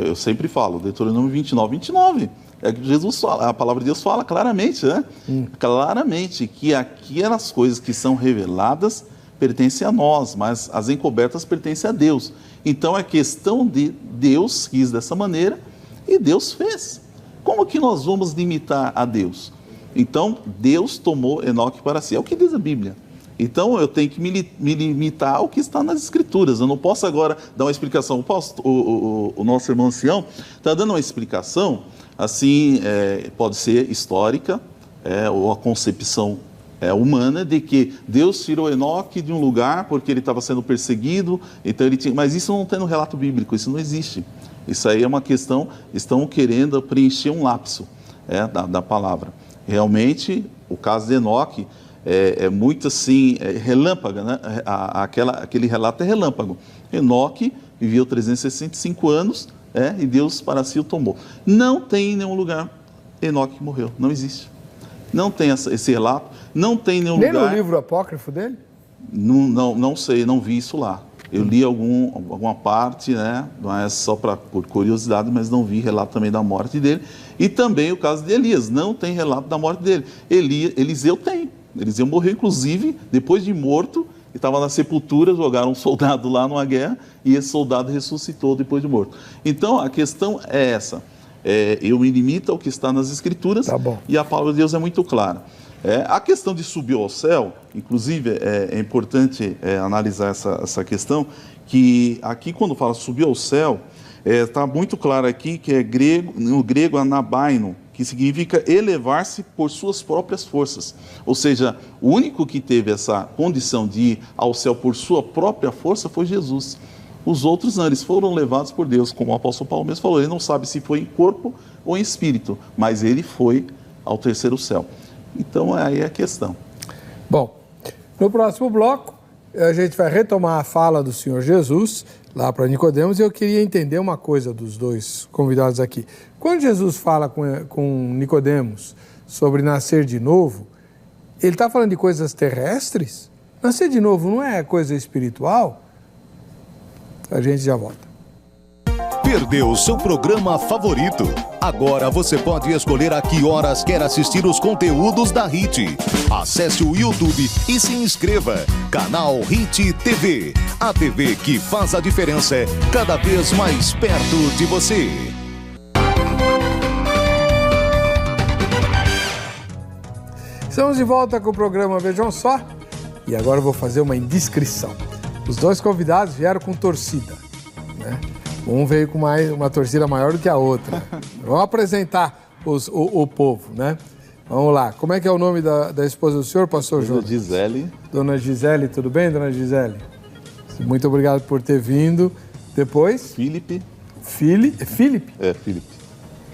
Eu sempre falo, Deuteronômio 29. É que Jesus fala, a palavra de Deus fala claramente, né? Claramente que aquelas coisas que são reveladas pertencem a nós, mas as encobertas pertencem a Deus. Então é questão de Deus quis dessa maneira e Deus fez. Como que nós vamos limitar a Deus? Então Deus tomou Enoque para si, é o que diz a Bíblia. Então eu tenho que me limitar ao que está nas Escrituras. Eu não posso agora dar uma explicação. O nosso irmão ancião está dando uma explicação, assim, pode ser histórica, ou a concepção humana de que Deus tirou Enoque de um lugar porque ele estava sendo perseguido, então ele tinha... Mas isso não tem no relato bíblico, isso não existe. Isso aí é uma questão, estão querendo preencher um lapso da palavra. Realmente, o caso de Enoque é muito assim, relâmpago, né? Aquele relato é relâmpago. Enoque viveu 365 anos, e Deus para si o tomou. Não tem em nenhum lugar Enoque morreu, não existe. Não tem esse relato, não tem nenhum lugar... Nem no livro apócrifo dele? Não sei, não vi isso lá. Eu li alguma parte, né? Não é só por curiosidade, mas não vi relato também da morte dele. E também o caso de Elias, não tem relato da morte dele. Eliseu tem. Eliseu morreu, inclusive, depois de morto, e estava na sepultura, jogaram um soldado lá numa guerra, e esse soldado ressuscitou depois de morto. Então, a questão é essa. Eu me limito ao que está nas Escrituras, e a palavra de Deus é muito clara. A questão de subir ao céu, inclusive, é importante analisar essa questão, que aqui, quando fala subir ao céu, está muito claro aqui que no grego anabaino, que significa elevar-se por suas próprias forças. Ou seja, o único que teve essa condição de ir ao céu por sua própria força foi Jesus. Os outros não, eles foram levados por Deus, como o apóstolo Paulo mesmo falou, ele não sabe se foi em corpo ou em espírito, mas ele foi ao terceiro céu. Então, aí é a questão. Bom, no próximo bloco, a gente vai retomar a fala do Senhor Jesus, lá para Nicodemos, e eu queria entender uma coisa dos dois convidados aqui. Quando Jesus fala com Nicodemos sobre nascer de novo, ele está falando de coisas terrestres? Nascer de novo não é coisa espiritual? A gente já volta. Perdeu seu programa favorito? Agora você pode escolher a que horas quer assistir os conteúdos da HIT. Acesse o YouTube e se inscreva. Canal HIT TV. A TV que faz a diferença cada vez mais perto de você. Estamos de volta com o programa Vejam Só. E agora eu vou fazer uma indiscrição. Os dois convidados vieram com torcida, né? Um veio com uma torcida maior do que a outra. Vamos apresentar o povo, né? Vamos lá. Como é que é o nome da esposa do senhor, pastor Jonas? Dona Gisele. Dona Gisele, tudo bem, dona Gisele? Muito obrigado por ter vindo. Depois? Felipe. Felipe? É, Felipe.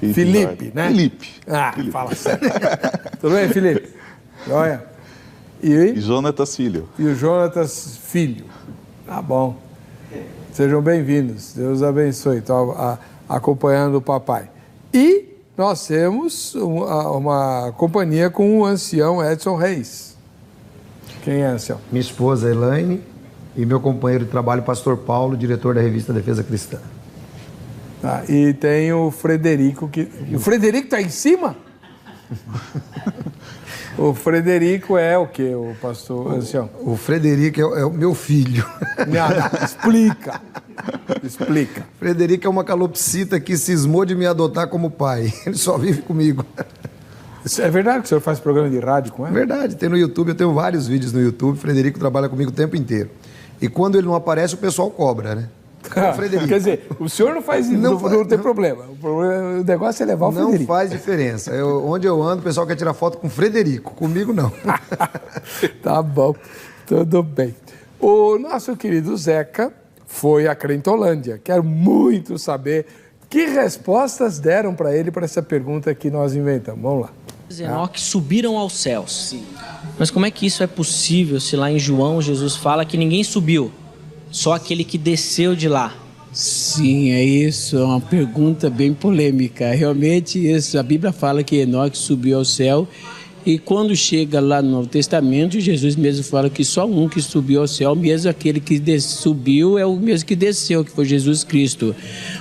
Felipe, né? Felipe. Ah, Felipe. Fala sério. Tudo bem, Felipe? Olha. E Jonatas Filho. E o Jonatas Filho. Tá bom. Sejam bem-vindos. Deus abençoe. Estou acompanhando o papai. E nós temos uma companhia com o ancião Edson Reis. Quem é, ancião? Minha esposa Elaine e meu companheiro de trabalho, pastor Paulo, diretor da revista Defesa Cristã. Tá, e tem o Frederico. O Frederico está em cima? O Frederico é o quê, o pastor ancião? O Frederico é o meu filho. Não, explica. Explica. Frederico é uma calopsita que cismou de me adotar como pai. Ele só vive comigo. É verdade que o senhor faz programa de rádio com ele? Verdade, tem no YouTube, eu tenho vários vídeos no YouTube. Frederico trabalha comigo o tempo inteiro. E quando ele não aparece, o pessoal cobra, né? Frederico. Quer dizer, o senhor não faz isso, não tem problema. O negócio é levar o Frederico. Não faz diferença. Onde eu ando, o pessoal quer tirar foto com o Frederico. Comigo, não. Tá bom, tudo bem. O nosso querido Zeca foi a Crentolândia. Quero muito saber que respostas deram para ele para essa pergunta que nós inventamos. Vamos lá. Os Enoque subiram aos céus. Sim. Mas como é que isso é possível se lá em João Jesus fala que ninguém subiu? Só aquele que desceu de lá. Sim, é isso. É uma pergunta bem polêmica. Realmente, isso. A Bíblia fala que Enoque subiu ao céu. E quando chega lá no Novo Testamento, Jesus mesmo fala que só um que subiu ao céu, mesmo aquele que subiu é o mesmo que desceu, que foi Jesus Cristo.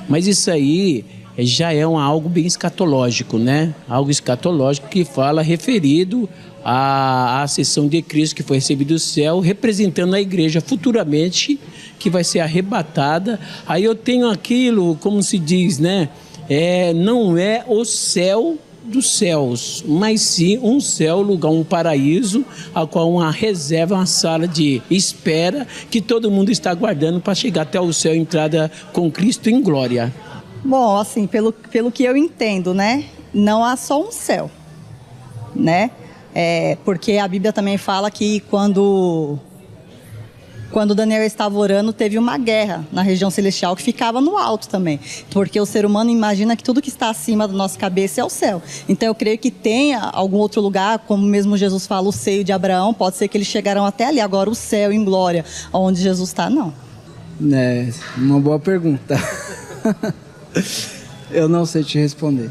Mas isso aí já é algo bem escatológico, né? Algo escatológico que fala referido à ascensão de Cristo que foi recebido do céu, representando a igreja futuramente, que vai ser arrebatada. Aí eu tenho aquilo, como se diz, né? Não é o céu dos céus, mas sim um céu, lugar, um paraíso, a qual uma reserva, uma sala de espera, que todo mundo está aguardando para chegar até o céu, entrada com Cristo em glória. Bom, assim, pelo que eu entendo, né? Não há só um céu, né? Porque a Bíblia também fala que quando Daniel estava orando, teve uma guerra na região celestial que ficava no alto também. Porque o ser humano imagina que tudo que está acima da nossa cabeça é o céu. Então eu creio que tenha algum outro lugar, como mesmo Jesus fala, o seio de Abraão, pode ser que eles chegaram até ali. Agora o céu em glória, onde Jesus está, não. É uma boa pergunta. Eu não sei te responder.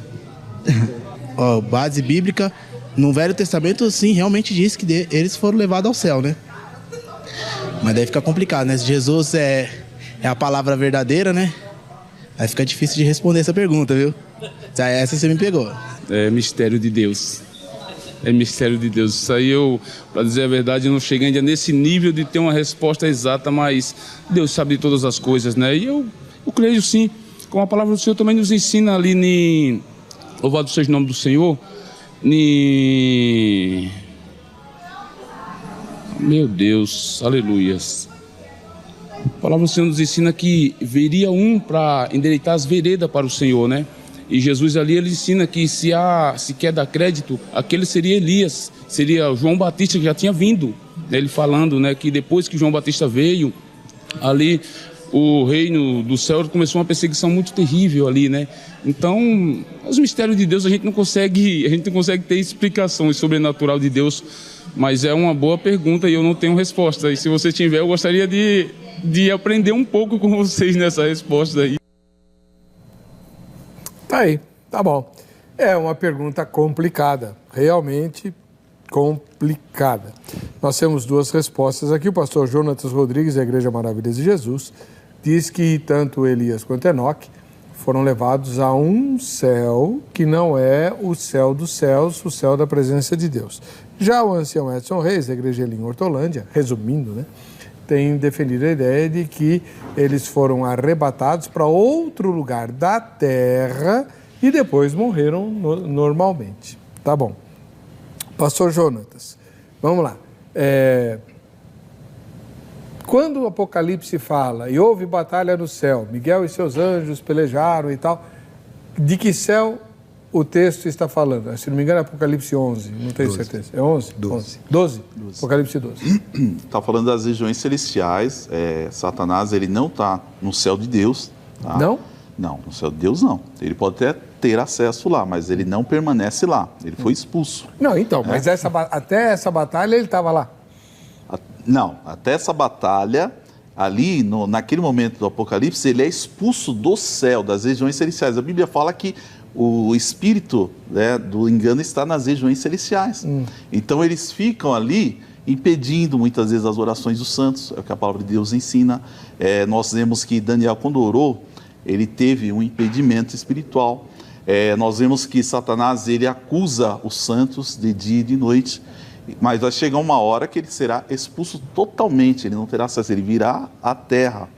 Base bíblica, no Velho Testamento, sim, realmente diz que eles foram levados ao céu, né? Mas daí fica complicado, né? Se Jesus é a palavra verdadeira, né? Aí fica difícil de responder essa pergunta, viu? Essa você me pegou. É mistério de Deus. É mistério de Deus. Isso aí para dizer a verdade, eu não cheguei ainda nesse nível de ter uma resposta exata, mas Deus sabe de todas as coisas, né? E eu creio sim, como a palavra do Senhor também nos ensina ali louvado seja o nome do Senhor, meu Deus, aleluias. A palavra do Senhor nos ensina que viria um para endireitar as veredas para o Senhor, né? E Jesus ali, ele ensina que se quer dar crédito, aquele seria Elias, seria João Batista, que já tinha vindo. Ele falando, né, que depois que João Batista veio, ali o reino do céu começou uma perseguição muito terrível ali, né? Então, os mistérios de Deus a gente não consegue ter explicações sobrenatural de Deus, mas é uma boa pergunta e eu não tenho resposta. E se você tiver, eu gostaria de aprender um pouco com vocês nessa resposta aí. Tá aí, tá bom. É uma pergunta complicada, realmente complicada. Nós temos duas respostas aqui. O pastor Jonatas Rodrigues, da Igreja Maravilhas de Jesus, diz que tanto Elias quanto Enoque foram levados a um céu que não é o céu dos céus, o céu da presença de Deus. Já o ancião Edson Reis, da Igreja Elim Hortolândia, resumindo, né, tem defendido a ideia de que eles foram arrebatados para outro lugar da terra e depois morreram normalmente. Tá bom. Pastor Jonatas, vamos lá. Quando o Apocalipse fala, e houve batalha no céu, Miguel e seus anjos pelejaram e tal, de que céu o texto está falando? Se não me engano é Apocalipse 11, não tenho certeza. É 11? 12. Apocalipse 12. Está falando das regiões celestiais. Satanás, ele não está no céu de Deus. Tá? Não? Não, no céu de Deus não. Ele pode até ter acesso lá, mas ele não permanece lá. Ele foi expulso. Não, então, mas até essa batalha ele estava lá. Não, até essa batalha, ali, naquele momento do Apocalipse, ele é expulso do céu, das regiões celestiais. A Bíblia fala que o espírito, né, do engano está nas regiões celestiais. Então, eles ficam ali impedindo, muitas vezes, as orações dos santos, é o que a palavra de Deus ensina. Nós vemos que Daniel, quando orou, ele teve um impedimento espiritual. Nós vemos que Satanás, ele acusa os santos de dia e de noite. Mas vai chegar uma hora que ele será expulso totalmente, ele não terá acesso, ele virá à terra,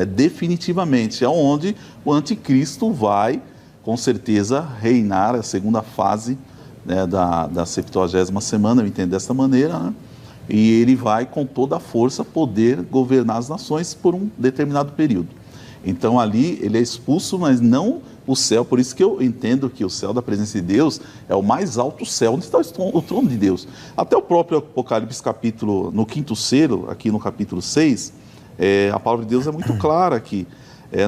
definitivamente. É onde o anticristo vai, com certeza, reinar, a segunda fase, né, da 70ª semana, eu entendo dessa maneira, né? E ele vai com toda a força poder governar as nações por um determinado período. Então ali ele é expulso, mas não o céu, por isso que eu entendo que o céu da presença de Deus é o mais alto céu, onde está o trono de Deus. Até o próprio Apocalipse capítulo, no 5º selo, aqui no capítulo 6, a palavra de Deus é muito clara aqui,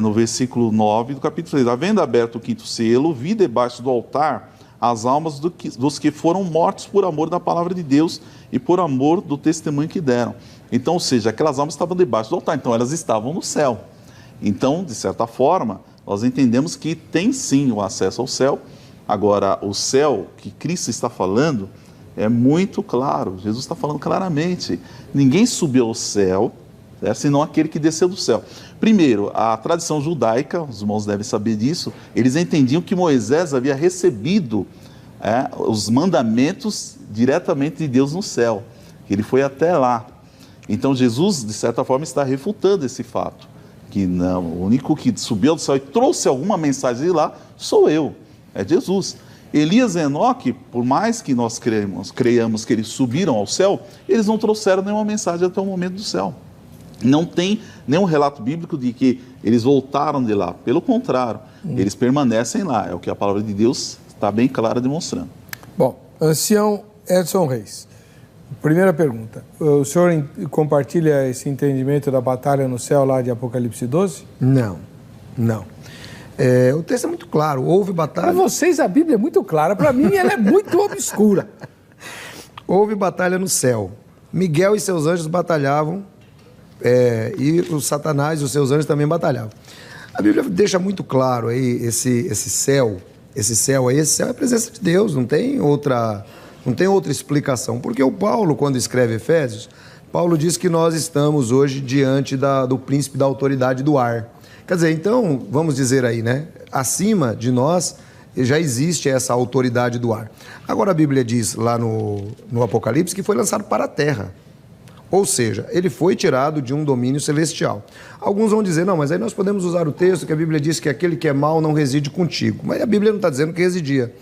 no versículo 9 do capítulo 6. Havendo aberto o 5º selo, vi debaixo do altar as almas dos que foram mortos por amor da palavra de Deus e por amor do testemunho que deram. Então, ou seja, aquelas almas estavam debaixo do altar, então elas estavam no céu. Então, de certa forma, nós entendemos que tem sim o acesso ao céu. Agora, o céu que Cristo está falando é muito claro. Jesus está falando claramente. Ninguém subiu ao céu, senão aquele que desceu do céu. Primeiro, a tradição judaica, os irmãos devem saber disso, eles entendiam que Moisés havia recebido os mandamentos diretamente de Deus no céu. Ele foi até lá. Então, Jesus, de certa forma, está refutando esse fato. Que não, o único que subiu do céu e trouxe alguma mensagem de lá sou eu, é Jesus. Elias e Enoque, por mais que nós creiamos que eles subiram ao céu, eles não trouxeram nenhuma mensagem até o momento do céu. Não tem nenhum relato bíblico de que eles voltaram de lá. Pelo contrário, eles permanecem lá. É o que a palavra de Deus está bem clara demonstrando. Bom, ancião Edson Reis. Primeira pergunta, o senhor compartilha esse entendimento da batalha no céu lá de Apocalipse 12? Não. O texto é muito claro, houve batalha... Para vocês a Bíblia é muito clara, para mim ela é muito obscura. Houve batalha no céu, Miguel e seus anjos batalhavam, e o Satanás e os seus anjos também batalhavam. A Bíblia deixa muito claro aí esse céu é a presença de Deus, não tem outra explicação, porque o Paulo, quando escreve Efésios, Paulo diz que nós estamos hoje diante do príncipe da autoridade do ar. Quer dizer, então, vamos dizer aí, né? Acima de nós já existe essa autoridade do ar. Agora a Bíblia diz lá no Apocalipse que foi lançado para a terra. Ou seja, ele foi tirado de um domínio celestial. Alguns vão dizer, não, mas aí nós podemos usar o texto que a Bíblia diz que aquele que é mau não reside contigo. Mas a Bíblia não está dizendo que residia.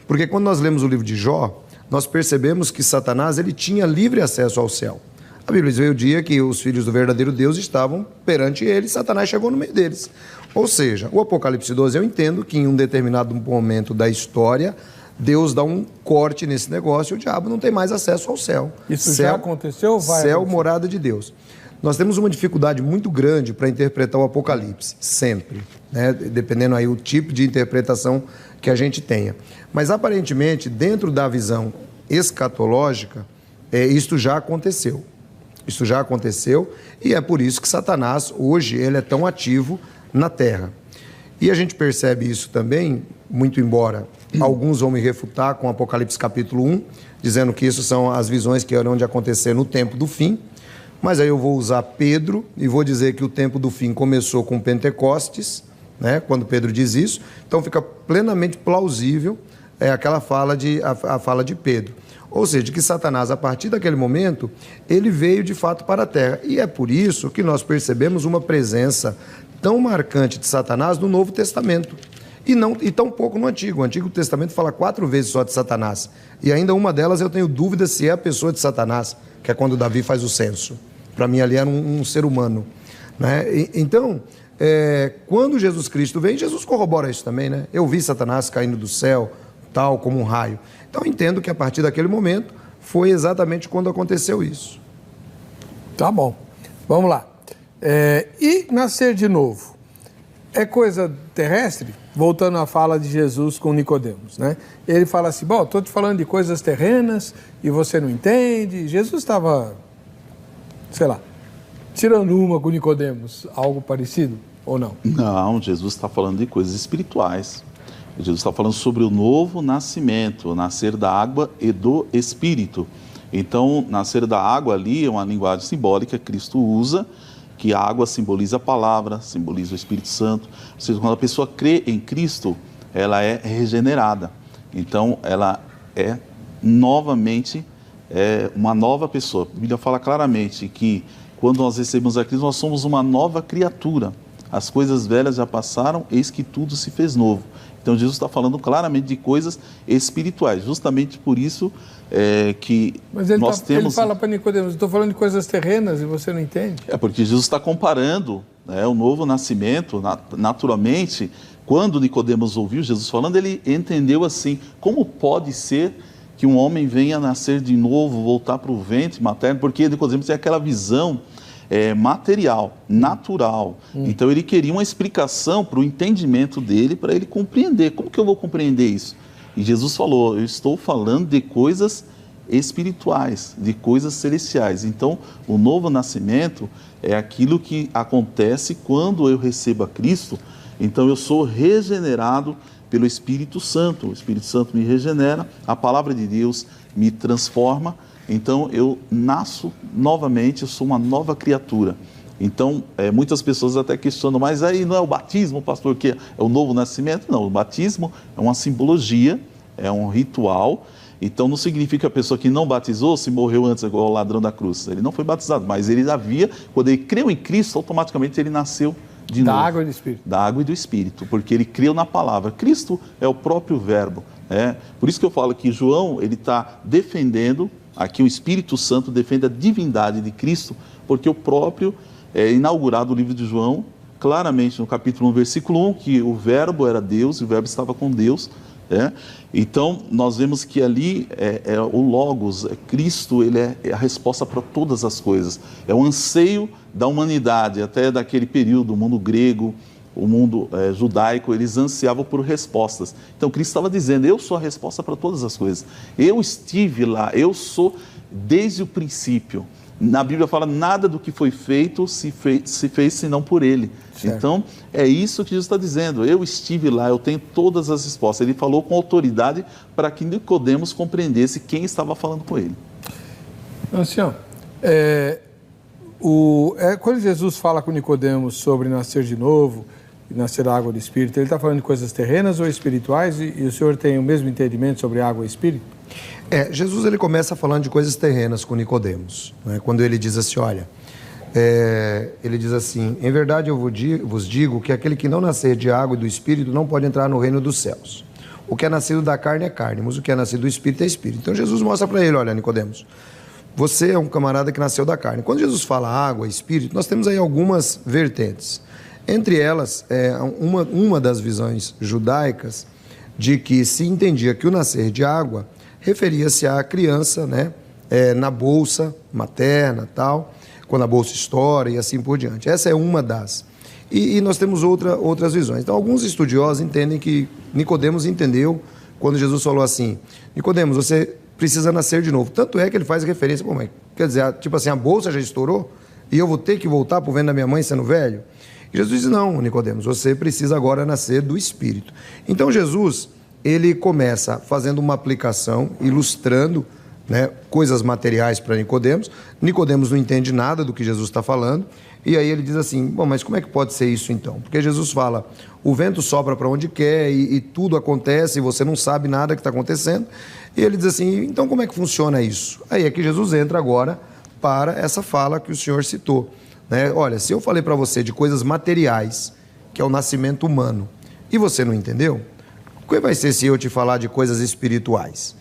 Porque quando nós lemos o livro de Jó, nós percebemos que Satanás ele tinha livre acesso ao céu. A Bíblia diz que o dia que os filhos do verdadeiro Deus estavam perante ele, Satanás chegou no meio deles. Ou seja, o Apocalipse 12, eu entendo que em um determinado momento da história, Deus dá um corte nesse negócio e o diabo não tem mais acesso ao céu. Isso já aconteceu? Céu, morada de Deus. Nós temos uma dificuldade muito grande para interpretar o Apocalipse, sempre, né? Dependendo aí o tipo de interpretação que a gente tenha. Mas, aparentemente, dentro da visão escatológica, isto já aconteceu. Isso já aconteceu e é por isso que Satanás, hoje, ele é tão ativo na Terra. E a gente percebe isso também, muito embora alguns vão me refutar com Apocalipse capítulo 1, dizendo que isso são as visões que haverão de acontecer no tempo do fim. Mas aí eu vou usar Pedro e vou dizer que o tempo do fim começou com Pentecostes, né, quando Pedro diz isso. Então fica plenamente plausível aquela fala a fala de Pedro. Ou seja, que Satanás, a partir daquele momento, ele veio de fato para a terra. E é por isso que nós percebemos uma presença tão marcante de Satanás no Novo Testamento. E tão pouco no Antigo. O Antigo Testamento fala 4 vezes só de Satanás. E ainda uma delas eu tenho dúvida se é a pessoa de Satanás, que é quando Davi faz o censo. Para mim ali era um ser humano, né? Então, quando Jesus Cristo vem, Jesus corrobora isso também, né? Eu vi Satanás caindo do céu, tal como um raio. Então, eu entendo que a partir daquele momento foi exatamente quando aconteceu isso. Tá bom. Vamos lá. E nascer de novo? É coisa terrestre? Voltando à fala de Jesus com Nicodemos, né? Ele fala assim, bom, estou te falando de coisas terrenas e você não entende. Jesus estava, sei lá, tirando uma com Nicodemos, algo parecido ou não? Não, Jesus está falando de coisas espirituais. Jesus está falando sobre o novo nascimento, o nascer da água e do Espírito. Então, nascer da água ali é uma linguagem simbólica que Cristo usa, que a água simboliza a palavra, simboliza o Espírito Santo. Ou seja, quando a pessoa crê em Cristo, ela é regenerada. Então, ela é novamente uma nova pessoa. A Bíblia fala claramente que quando nós recebemos a Cristo, nós somos uma nova criatura. As coisas velhas já passaram, eis que tudo se fez novo. Então, Jesus está falando claramente de coisas espirituais. Justamente por isso que nós temos... Ele fala para Nicodemos, estou falando de coisas terrenas e você não entende? É porque Jesus está comparando o novo nascimento, naturalmente. Quando Nicodemos ouviu Jesus falando, ele entendeu assim, como pode ser que um homem venha nascer de novo, voltar para o ventre materno? Porque Nicodemos tem aquela visão material, natural. Então ele queria uma explicação para o entendimento dele, para ele compreender. Como que eu vou compreender isso? E Jesus falou, eu estou falando de coisas espirituais, de coisas celestiais. Então, o novo nascimento é aquilo que acontece quando eu recebo a Cristo. Então, eu sou regenerado pelo Espírito Santo. O Espírito Santo me regenera, a palavra de Deus me transforma. Então, eu nasço novamente, eu sou uma nova criatura. Então, muitas pessoas até questionam, mas aí não é o batismo, pastor, que é o novo nascimento? Não, o batismo é uma simbologia, é um ritual. Então, não significa que a pessoa que não batizou se morreu antes, igual o ladrão da cruz. Ele não foi batizado, mas ele havia, quando ele creu em Cristo, automaticamente ele nasceu de novo. Da água e do Espírito. Da água e do Espírito, porque ele creu na palavra. Cristo é o próprio verbo. Por isso que eu falo que João, ele está defendendo, aqui o Espírito Santo defende a divindade de Cristo, porque o próprio... inaugurado o livro de João, claramente no capítulo 1, versículo 1, que o verbo era Deus e o verbo estava com Deus. Então, nós vemos que ali o Logos, Cristo, ele é a resposta para todas as coisas. É o anseio da humanidade, até daquele período, o mundo grego, o mundo judaico, eles ansiavam por respostas. Então, Cristo estava dizendo, eu sou a resposta para todas as coisas. Eu estive lá, eu sou desde o princípio. Na Bíblia fala, nada do que foi feito se fez senão por Ele. Certo. Então, é isso que Jesus está dizendo. Eu estive lá, eu tenho todas as respostas. Ele falou com autoridade para que Nicodemos compreendesse quem estava falando com ele. Ancião, quando Jesus fala com Nicodemos sobre nascer de novo, nascer da água do Espírito, ele está falando de coisas terrenas ou espirituais? E o senhor tem o mesmo entendimento sobre água e Espírito? Jesus ele começa falando de coisas terrenas com Nicodemos, né? Quando ele diz assim, olha, ele diz assim, em verdade eu vos digo que aquele que não nascer de água e do Espírito não pode entrar no reino dos céus. O que é nascido da carne é carne, mas o que é nascido do Espírito é Espírito. Então Jesus mostra para ele, olha, Nicodemos, você é um camarada que nasceu da carne. Quando Jesus fala água e Espírito, nós temos aí algumas vertentes. Entre elas, uma das visões judaicas de que se entendia que o nascer de água referia-se à criança, né, na bolsa materna, tal, quando a bolsa estoura e assim por diante. Essa é uma das. E nós temos outras visões. Então, alguns estudiosos entendem que Nicodemos entendeu quando Jesus falou assim, Nicodemos, você precisa nascer de novo. Tanto é que ele faz referência, pô, mas, quer dizer, tipo assim, a bolsa já estourou e eu vou ter que voltar para o ventre da minha mãe sendo velho? E Jesus diz, não, Nicodemos, você precisa agora nascer do Espírito. Então, Jesus... ele começa fazendo uma aplicação, ilustrando, né, coisas materiais para Nicodemos. Nicodemos não entende nada do que Jesus está falando, e aí ele diz assim, bom, mas como é que pode ser isso então? Porque Jesus fala, o vento sopra para onde quer e tudo acontece e você não sabe nada que está acontecendo, e ele diz assim, então como é que funciona isso? Aí é que Jesus entra agora para essa fala que o senhor citou, né? Olha, se eu falei para você de coisas materiais, que é o nascimento humano, e você não entendeu, o que vai ser se eu te falar de coisas espirituais?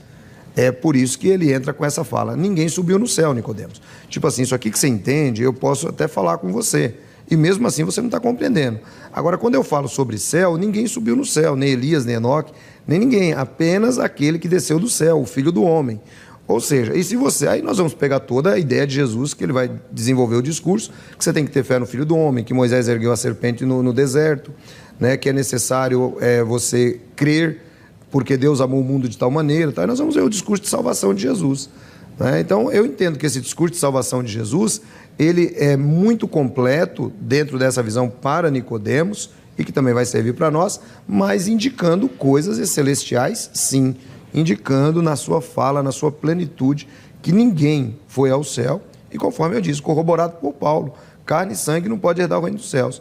É por isso que ele entra com essa fala. Ninguém subiu no céu, Nicodemos. Tipo assim, isso aqui que você entende, eu posso até falar com você. E mesmo assim você não está compreendendo. Agora, quando eu falo sobre céu, ninguém subiu no céu, nem Elias, nem Enoque, nem ninguém. Apenas aquele que desceu do céu, o Filho do Homem. Ou seja, e se você... Aí nós vamos pegar toda a ideia de Jesus, que ele vai desenvolver o discurso, que você tem que ter fé no Filho do Homem, que Moisés ergueu a serpente no deserto, né, que é necessário você crer, porque Deus amou o mundo de tal maneira, tá? E nós vamos ver o discurso de salvação de Jesus, né? Então, eu entendo que esse discurso de salvação de Jesus, ele é muito completo dentro dessa visão para Nicodemos, e que também vai servir para nós, mas indicando coisas celestiais, sim, indicando na sua fala, na sua plenitude, que ninguém foi ao céu, e conforme eu disse, corroborado por Paulo, carne e sangue não pode herdar o reino dos céus.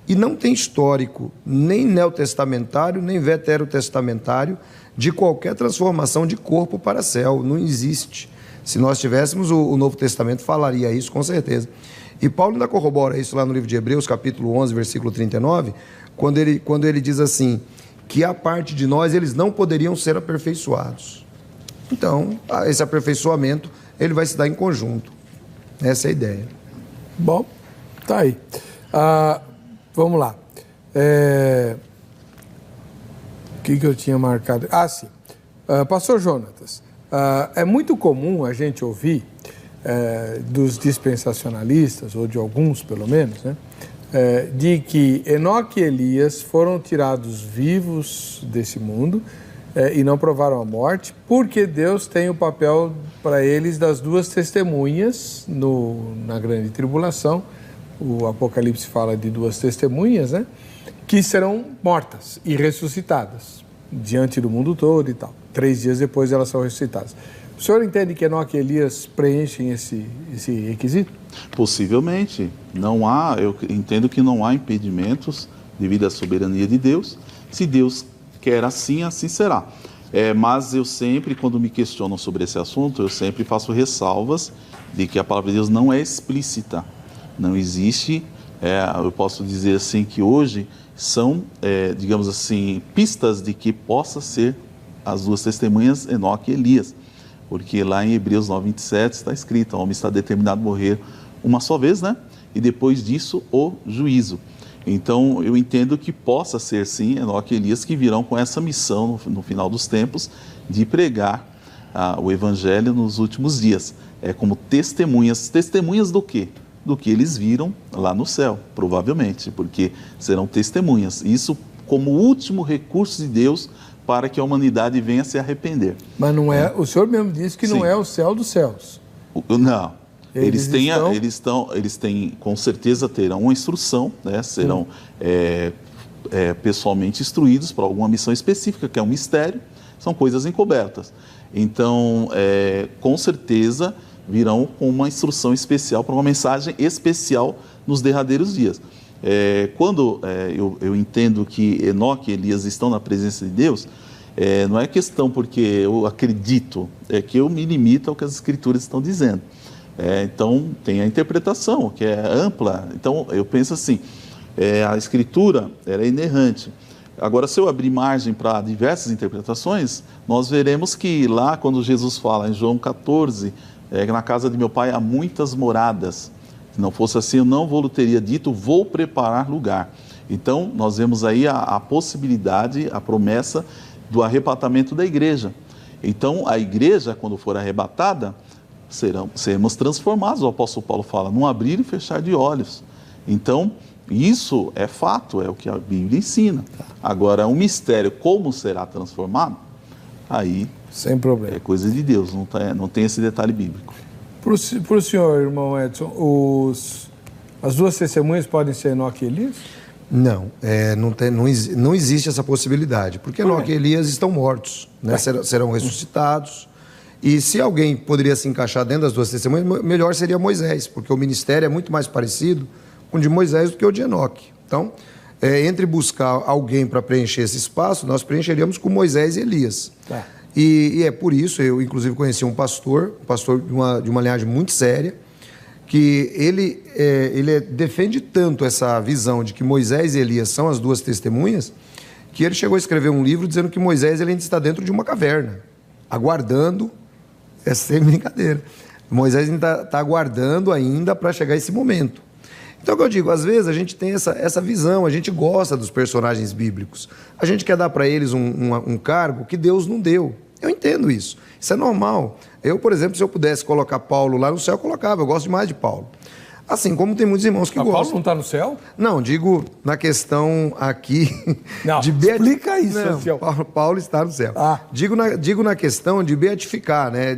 E não tem histórico, nem neotestamentário, nem veterotestamentário, de qualquer transformação de corpo para céu. Não existe. Se nós tivéssemos, o Novo Testamento falaria isso com certeza. E Paulo ainda corrobora isso lá no livro de Hebreus, capítulo 11, versículo 39, quando ele diz assim, que a parte de nós, eles não poderiam ser aperfeiçoados. Então, esse aperfeiçoamento, ele vai se dar em conjunto. Essa é a ideia. Bom, tá aí. Vamos lá. O que eu tinha marcado? Sim. Pastor Jonatas, é muito comum a gente ouvir dos dispensacionalistas, ou de alguns pelo menos, né, de que Enoque e Elias foram tirados vivos desse mundo e não provaram a morte, porque Deus tem o papel para eles das duas testemunhas na grande tribulação. O Apocalipse fala de duas testemunhas, né, que serão mortas e ressuscitadas diante do mundo todo e tal. 3 dias depois elas são ressuscitadas. O senhor entende que Enoque e Elias preenchem esse requisito? Possivelmente. Eu entendo que não há impedimentos devido à soberania de Deus. Se Deus quer assim, assim será. Mas eu sempre, quando me questionam sobre esse assunto, eu sempre faço ressalvas de que a palavra de Deus não é explícita. Não existe, eu posso dizer assim, que hoje são, digamos assim, pistas de que possa ser as duas testemunhas, Enoque e Elias. Porque lá em Hebreus 9:27 está escrito, o homem está determinado a morrer uma só vez, né? E depois disso, o juízo. Então, eu entendo que possa ser, sim, Enoque e Elias que virão com essa missão no final dos tempos de pregar o evangelho nos últimos dias. Como testemunhas. Testemunhas do quê? Do que eles viram lá no céu, provavelmente, porque serão testemunhas. Isso como último recurso de Deus para que a humanidade venha se arrepender. Mas não é, o senhor mesmo disse que não é o céu dos céus. Não. Eles têm, com certeza terão uma instrução, né? Serão pessoalmente instruídos para alguma missão específica, que é um mistério, são coisas encobertas. Então, com certeza, virão com uma instrução especial, para uma mensagem especial nos derradeiros dias. Quando eu entendo que Enoque e Elias estão na presença de Deus, não é questão porque eu acredito, é que eu me limito ao que as Escrituras estão dizendo. Então, tem a interpretação, que é ampla. Então, eu penso assim, a Escritura ela é inerrante. Agora, se eu abrir margem para diversas interpretações, nós veremos que lá, quando Jesus fala em João 14, na casa de meu pai há muitas moradas. Se não fosse assim, eu não vou teria dito, vou preparar lugar. Então, nós vemos aí a possibilidade, a promessa do arrebatamento da igreja. Então, a igreja, quando for arrebatada, seremos transformados, o apóstolo Paulo fala, num abrir e fechar de olhos. Então, isso é fato, é o que a Bíblia ensina. Agora, um mistério, como será transformado, aí sem problema. É coisa de Deus, não tem esse detalhe bíblico. Para o senhor, irmão Edson, as duas testemunhas podem ser Enoque e Elias? Não, não existe essa possibilidade, porque Enoque e Elias estão mortos, né? Serão ressuscitados, E se alguém poderia se encaixar dentro das duas testemunhas, melhor seria Moisés, porque o ministério é muito mais parecido com o de Moisés do que o de Enoque. Então, entre buscar alguém para preencher esse espaço, nós preencheríamos com Moisés e Elias. E é por isso, eu inclusive conheci um pastor de uma linhagem muito séria, que ele defende tanto essa visão de que Moisés e Elias são as duas testemunhas, que ele chegou a escrever um livro dizendo que Moisés ele ainda está dentro de uma caverna, aguardando, sem brincadeira, Moisés ainda está aguardando ainda para chegar esse momento. Então, o que eu digo, às vezes a gente tem essa visão, a gente gosta dos personagens bíblicos, a gente quer dar para eles um cargo que Deus não deu. Eu entendo isso, isso é normal. Eu, por exemplo, se eu pudesse colocar Paulo lá no céu, eu colocava, eu gosto demais de Paulo. Assim como tem muitos irmãos que gostam. Paulo não está no céu? Não, digo na questão aqui... Não, explica isso. Não, Paulo está no céu. Digo na questão de beatificar, né?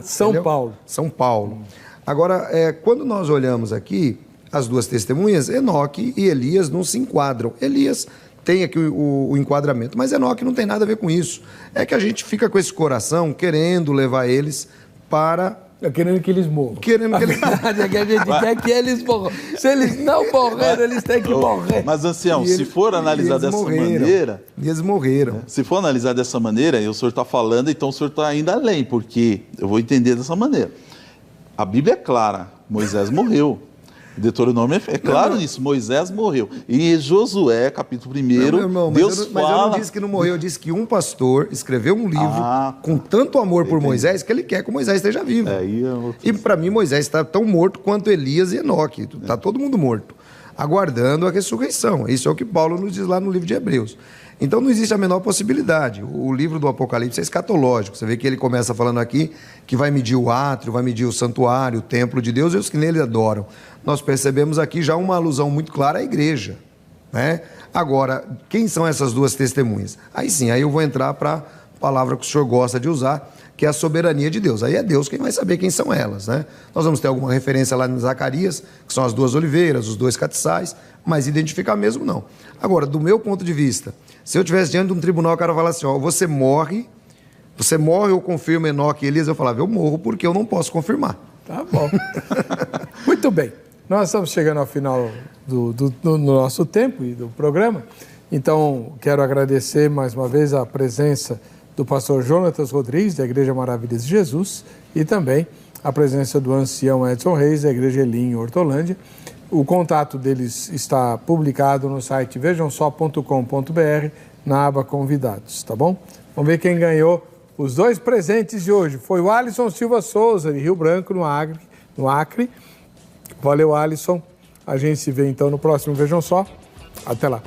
São entendeu? Paulo. São Paulo. Agora, quando nós olhamos aqui, as duas testemunhas, Enoque e Elias não se enquadram. Elias tem aqui o enquadramento, mas Enoque não tem nada a ver com isso. É que a gente fica com esse coração querendo levar eles para... Querendo que eles morram. Querendo que eles... é que a gente quer que eles morram. Se eles não morreram, eles têm que morrer. Mas, ancião, se for analisar dessa maneira... Eles morreram. Se for analisar dessa maneira, e o senhor está falando, então o senhor está ainda além, porque eu vou entender dessa maneira. A Bíblia é clara, Moisés morreu. Deuteronômio é claro nisso, Moisés morreu. E em Josué, capítulo 1, Deus fala... Mas eu não disse que não morreu, eu disse que um pastor escreveu um livro com tanto amor por Moisés que ele quer que Moisés esteja vivo. E para mim Moisés está tão morto quanto Elias e Enoque, está todo mundo morto, aguardando a ressurreição. Isso é o que Paulo nos diz lá no livro de Hebreus. Então não existe a menor possibilidade. O livro do Apocalipse é escatológico. Você vê que ele começa falando aqui que vai medir o átrio, vai medir o santuário, o templo de Deus e os que nele adoram. Nós percebemos aqui já uma alusão muito clara à igreja, né? Agora, quem são essas duas testemunhas? Aí sim, aí eu vou entrar para a palavra que o senhor gosta de usar, que é a soberania de Deus. Aí é Deus quem vai saber quem são elas, né? Nós vamos ter alguma referência lá em Zacarias, que são as duas oliveiras, os dois catiçais, mas identificar mesmo não. Agora, do meu ponto de vista, se eu estivesse diante de um tribunal, o cara fala assim, ó, você morre, eu confirmo Enoque e Elias, eu falava, eu morro porque eu não posso confirmar. Tá bom. Muito bem. Nós estamos chegando ao final do nosso tempo e do programa, então quero agradecer mais uma vez a presença do pastor Jonatas Rodrigues, da Igreja Maravilhas de Jesus, e também a presença do ancião Edson Reis, da Igreja Elim, em Hortolândia. O contato deles está publicado no site vejamsó.com.br, na aba Convidados, tá bom? Vamos ver quem ganhou os dois presentes de hoje. Foi o Alisson Silva Souza, de Rio Branco, no Acre. Valeu, Alisson. A gente se vê então no próximo Vejam Só. Até lá.